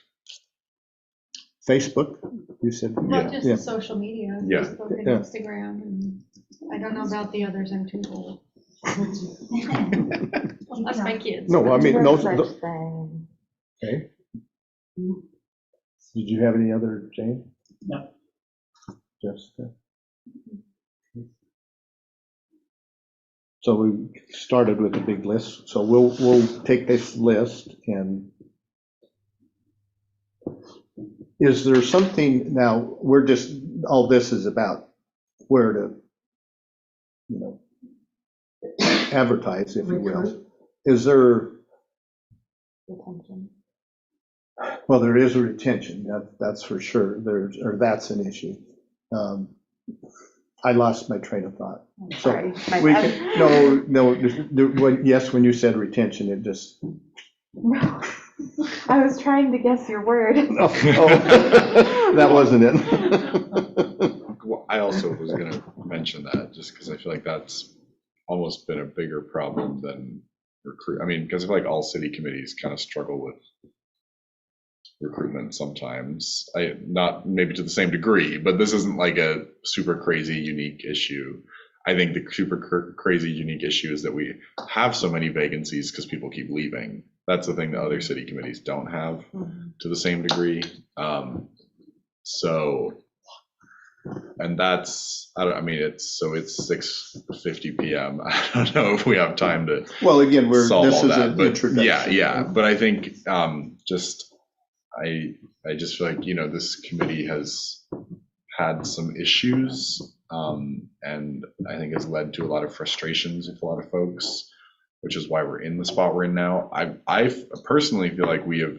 Speaker 2: Facebook, you said?
Speaker 6: Well,
Speaker 5: Yeah.
Speaker 6: just
Speaker 2: Yeah.
Speaker 6: the social media,
Speaker 5: Yeah.
Speaker 6: Facebook and
Speaker 2: Yeah.
Speaker 6: Instagram, and I don't know about the others, I'm too old. That's my kids.
Speaker 2: No, I mean,
Speaker 3: No
Speaker 2: those,
Speaker 3: such thing.
Speaker 2: okay. Did you have any other, Jane?
Speaker 4: No.
Speaker 2: Jessica? So we started with a big list, so we'll take this list and is there something, now, we're just, all this is about where to, advertise, if you will. Is there,
Speaker 3: Retention.
Speaker 2: well, there is a retention, that's for sure, that's an issue. I lost my train of thought. So
Speaker 3: Sorry. My
Speaker 2: we
Speaker 3: bad.
Speaker 2: can, yes, when you said retention, it just.
Speaker 3: No. I was trying to guess your word.
Speaker 2: That wasn't it.
Speaker 5: Well, I also was gonna mention that, just because I feel like that's almost been a bigger problem than recruit. I mean, because I feel like all city committees kind of struggle with recruitment sometimes. Not maybe to the same degree, but this isn't like a super crazy unique issue. I think the super crazy unique issue is that we have so many vacancies because people keep leaving. That's the thing that other city committees don't have to the same degree. And that's, it's 6:50 p.m. I don't know if we have time to
Speaker 2: Well, again,
Speaker 5: solve
Speaker 2: this
Speaker 5: all
Speaker 2: is
Speaker 5: that,
Speaker 2: an
Speaker 5: but
Speaker 2: introduction.
Speaker 5: yeah. But I think I just feel like, this committee has had some issues, and I think has led to a lot of frustrations with a lot of folks, which is why we're in the spot we're in now. I personally feel like we have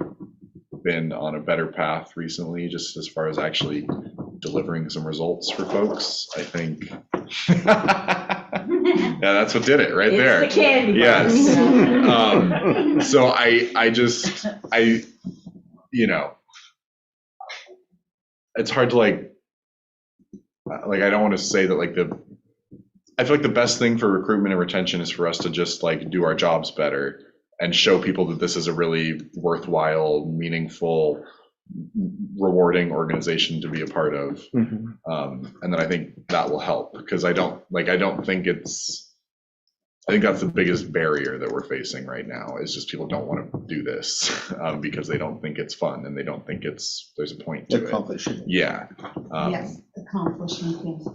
Speaker 5: been on a better path recently, just as far as actually delivering some results for folks. I think, yeah, that's what did it right there.
Speaker 3: It's the candy bar.
Speaker 5: Yes. So I it's hard to I don't want to say that I feel like the best thing for recruitment and retention is for us to just do our jobs better and show people that this is a really worthwhile, meaningful, rewarding organization to be a part of.
Speaker 2: Mhm.
Speaker 5: And then I think that will help, because I think that's the biggest barrier that we're facing right now, is just people don't want to do this because they don't think it's fun and they don't think there's a point to it.
Speaker 2: Accomplishing.
Speaker 5: Yeah.
Speaker 4: Yes, accomplishing things.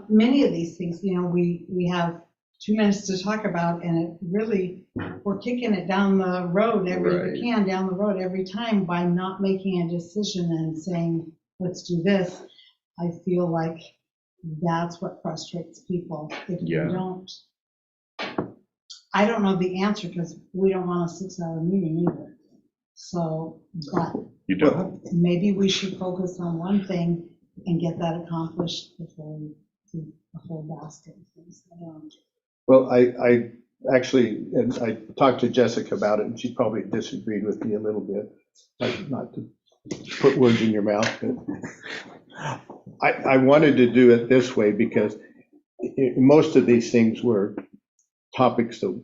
Speaker 4: Many of these things, we have 2 minutes to talk about, and it really, we're kicking it down the road every time by not making a decision and saying, let's do this. I feel like that's what frustrates people. If you don't, I don't know the answer, because we don't want a 6-hour meeting either. So, but
Speaker 5: You don't.
Speaker 4: maybe we should focus on one thing and get that accomplished before we do the whole basket of things.
Speaker 2: Well, I actually, and I talked to Jessica about it, and she probably disagreed with me a little bit, not to put words in your mouth, but I wanted to do it this way because most of these things were topics that,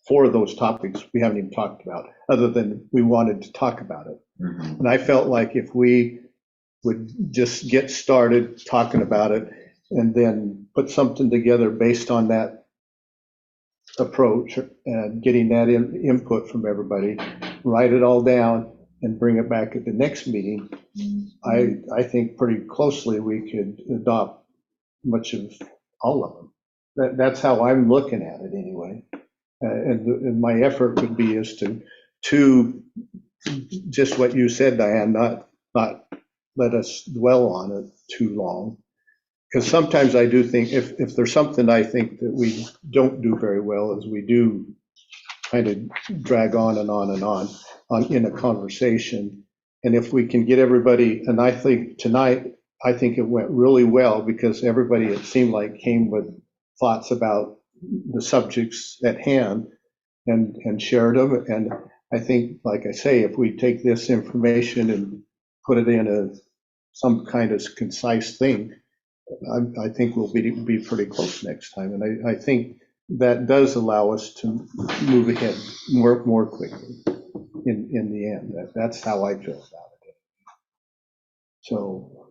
Speaker 2: 4 of those topics we haven't even talked about, other than we wanted to talk about it.
Speaker 5: Mhm.
Speaker 2: And I felt like if we would just get started talking about it and then put something together based on that approach and getting that input from everybody, write it all down and bring it back at the next meeting, I think pretty closely we could adopt much of all of them. That's how I'm looking at it anyway. And my effort would be is to just what you said, Diane, not let us dwell on it too long. Because sometimes I do think if there's something I think that we don't do very well is we do kind of drag on and on and on in a conversation. And if we can get everybody, and I think tonight, I think it went really well because everybody, it seemed like, came with thoughts about the subjects at hand. and shared them. And I think, like I say, if we take this information and put it in some kind of concise thing, I think we'll be pretty close next time. And I think that does allow us to move ahead more quickly in the end. That's how I feel about it. So,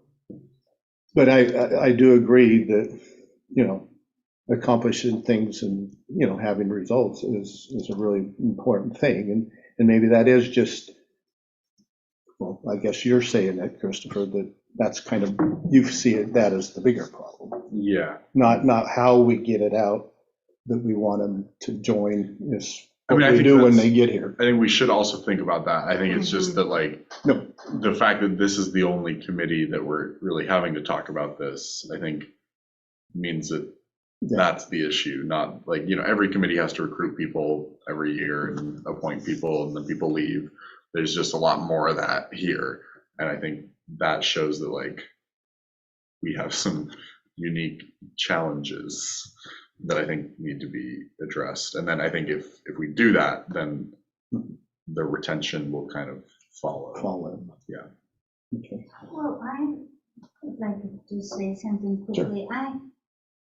Speaker 2: but I do agree that, accomplishing things and, having results is a really important thing. And maybe that is just, well, I guess you're saying that, Christopher, that's kind of, you see that as the bigger problem.
Speaker 5: Yeah.
Speaker 2: Not how we get it out, that we want them to join is
Speaker 5: I
Speaker 2: what we
Speaker 5: think
Speaker 2: do when
Speaker 5: that's-
Speaker 2: they get here.
Speaker 5: I think we should also think about that. I think it's just that, like,
Speaker 2: No.
Speaker 5: the fact that this is the only committee that we're really having to talk about this, I think means that that's the issue, not like, every committee has to recruit people every year and appoint people, and then people leave. There's just a lot more of that here. And I think that shows that, like, we have some unique challenges that I think need to be addressed. And then I think if we do that, then the retention will kind of follow. Yeah.
Speaker 2: Okay.
Speaker 8: Well, I would like to just say something quickly.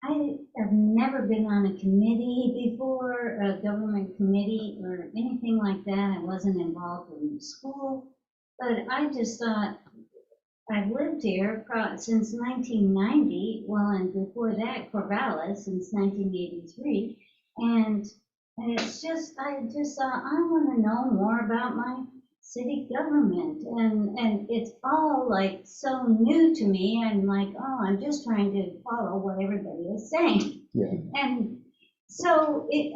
Speaker 8: I have never been on a committee before, a government committee or anything like that. I wasn't involved in school, but I just thought, I've lived here since 1990, well, and before that, Corvallis, since 1983, and it's just, I just thought, I want to know more about my city government, and it's all like so new to me. I'm like, oh, I'm just trying to follow what everybody is saying.
Speaker 2: Yeah.
Speaker 8: And so it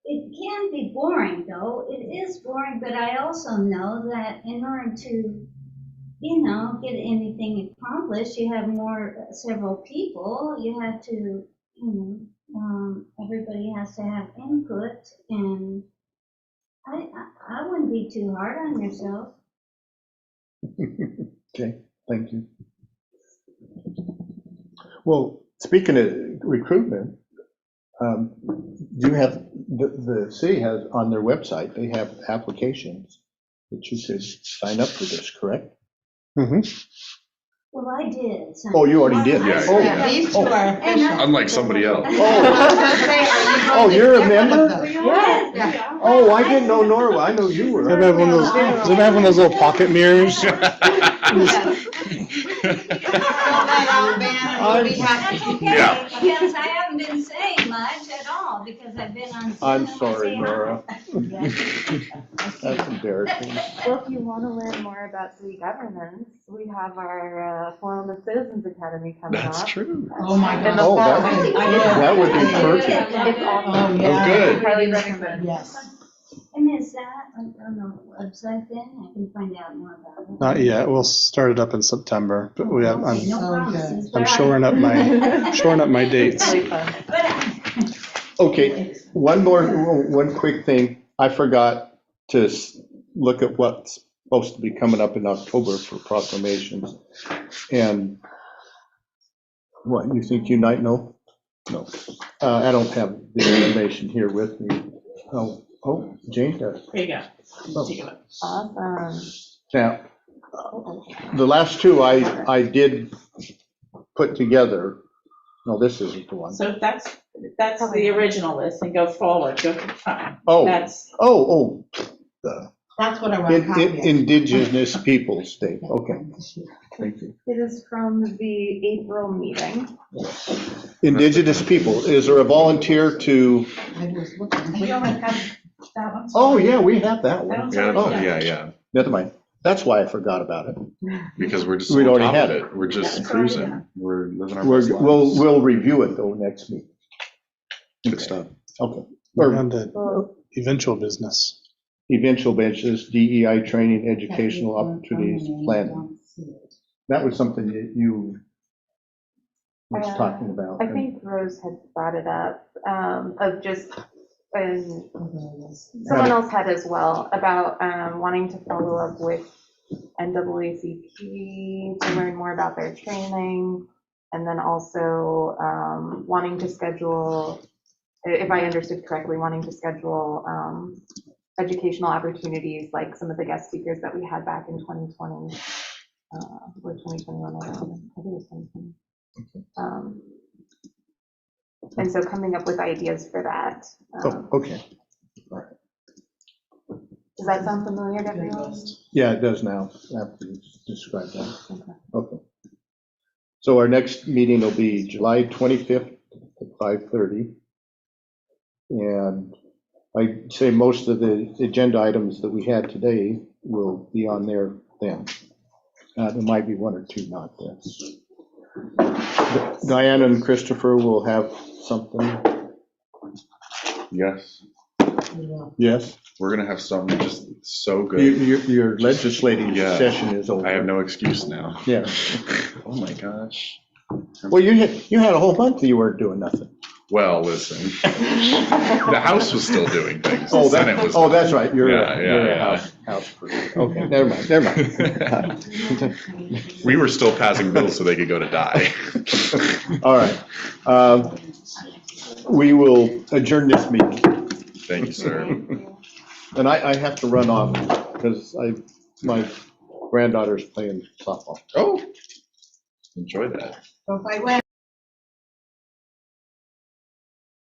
Speaker 8: can be boring, though. It is boring, but I also know that in order to, get anything accomplished, you have several people, you have to, everybody has to have input, and I wouldn't be too hard on yourself.
Speaker 2: Okay, thank you. Well, speaking of recruitment, you have, the city has on their website, they have applications that you could sign up for this, correct?
Speaker 8: Well, I did.
Speaker 2: Oh, you already did?
Speaker 5: Yeah.
Speaker 4: Yeah, these two are official.
Speaker 5: Unlike somebody else.
Speaker 2: Oh, you're a member?
Speaker 8: Yeah.
Speaker 2: Oh, I didn't know Norwa, I know you were.
Speaker 1: Does it have one of those little pocket mirrors?
Speaker 8: That's okay,
Speaker 5: Yeah.
Speaker 8: because I haven't been saying much at all, because I've been on.
Speaker 2: I'm
Speaker 8: Zoom, I
Speaker 2: sorry,
Speaker 8: say
Speaker 2: Nora.
Speaker 8: hi.
Speaker 2: That's embarrassing.
Speaker 3: Well, if you want to learn more about city governance, we have our Forum of Citizens Academy coming up.
Speaker 5: That's true.
Speaker 4: Oh, my
Speaker 3: In the
Speaker 4: God.
Speaker 2: Oh,
Speaker 3: fall.
Speaker 2: that would be perfect.
Speaker 3: It's awesome.
Speaker 4: Oh, yeah.
Speaker 5: good.
Speaker 3: Highly recommend.
Speaker 4: Yes.
Speaker 8: And is that on the website then? I can find out more about it.
Speaker 1: Not yet. We'll start it up in September, but we have,
Speaker 8: Okay, no
Speaker 4: So
Speaker 8: promises,
Speaker 1: I'm
Speaker 8: but
Speaker 1: shoring up my dates.
Speaker 3: Really fun.
Speaker 8: But
Speaker 2: Okay, one quick thing. I forgot to look at what's supposed to be coming up in October for proclamations. And what, you think you might know? No. I don't have the information here with me. Oh, Jane does.
Speaker 7: There you go.
Speaker 2: Oh.
Speaker 7: Take a look.
Speaker 3: Awesome.
Speaker 2: Now, the last two I did put together. No, this isn't the one.
Speaker 7: So that's the original list, and go forward, go to the front.
Speaker 2: Oh,
Speaker 7: That's,
Speaker 4: That's what I want to copy of.
Speaker 2: Indigenous Peoples Day. Okay, thank you.
Speaker 3: It is from the April meeting.
Speaker 2: Indigenous people, is there a volunteer to,
Speaker 4: I was looking.
Speaker 7: we only have that one.
Speaker 2: oh, yeah, we have that
Speaker 7: That
Speaker 2: one.
Speaker 7: one's
Speaker 5: Yeah,
Speaker 7: already done.
Speaker 5: yeah.
Speaker 2: Never mind. That's why I forgot about it.
Speaker 5: Because we're just
Speaker 2: We'd
Speaker 5: on
Speaker 2: already
Speaker 5: top
Speaker 2: had
Speaker 5: of
Speaker 2: it.
Speaker 5: it. We're just
Speaker 7: That's already
Speaker 5: cruising.
Speaker 7: done.
Speaker 5: We're living our best
Speaker 2: We'll
Speaker 5: lives.
Speaker 2: review it though next meeting.
Speaker 5: Good stuff.
Speaker 2: Okay.
Speaker 1: We're
Speaker 2: Or
Speaker 1: on to eventual business.
Speaker 2: eventual benches, DEI training, educational opportunities, planning. That was something that you was talking about.
Speaker 3: I think Rose had brought it up, of just, and someone else had as well, about wanting to follow up with NAACP to learn more about their training, and then also wanting to schedule if I understood correctly, wanting to schedule educational opportunities like some of the guest speakers that we had back in 2020 or 2021. I think it was 2020. And so coming up with ideas for that.
Speaker 2: Oh, okay.
Speaker 3: Does that sound familiar to everyone?
Speaker 2: Yeah, it does now, after you describe that.
Speaker 3: Okay.
Speaker 2: Okay. So our next meeting will be July 25th at 5:30. And I'd say most of the agenda items that we had today will be on there then. There might be one or two not there. Diana and Christopher will have something.
Speaker 5: Yes,
Speaker 2: Yes?
Speaker 5: we're gonna have something just so good.
Speaker 2: Your legislative
Speaker 5: Yeah.
Speaker 2: session is over.
Speaker 5: I have no excuse now.
Speaker 2: Yeah.
Speaker 5: Oh my gosh.
Speaker 2: Well, you had a whole month that you weren't doing nothing.
Speaker 5: Well, listen, the House was still doing things. The Senate was.
Speaker 2: That's right. You're
Speaker 5: Yeah,
Speaker 2: a house person. Okay, never mind.
Speaker 5: We were still passing bills so they could go to die.
Speaker 2: All right. We will adjourn this meeting.
Speaker 5: Thank you, sir.
Speaker 2: And I have to run off because my granddaughter's playing softball.
Speaker 5: Oh, enjoy that.
Speaker 4: So if I win,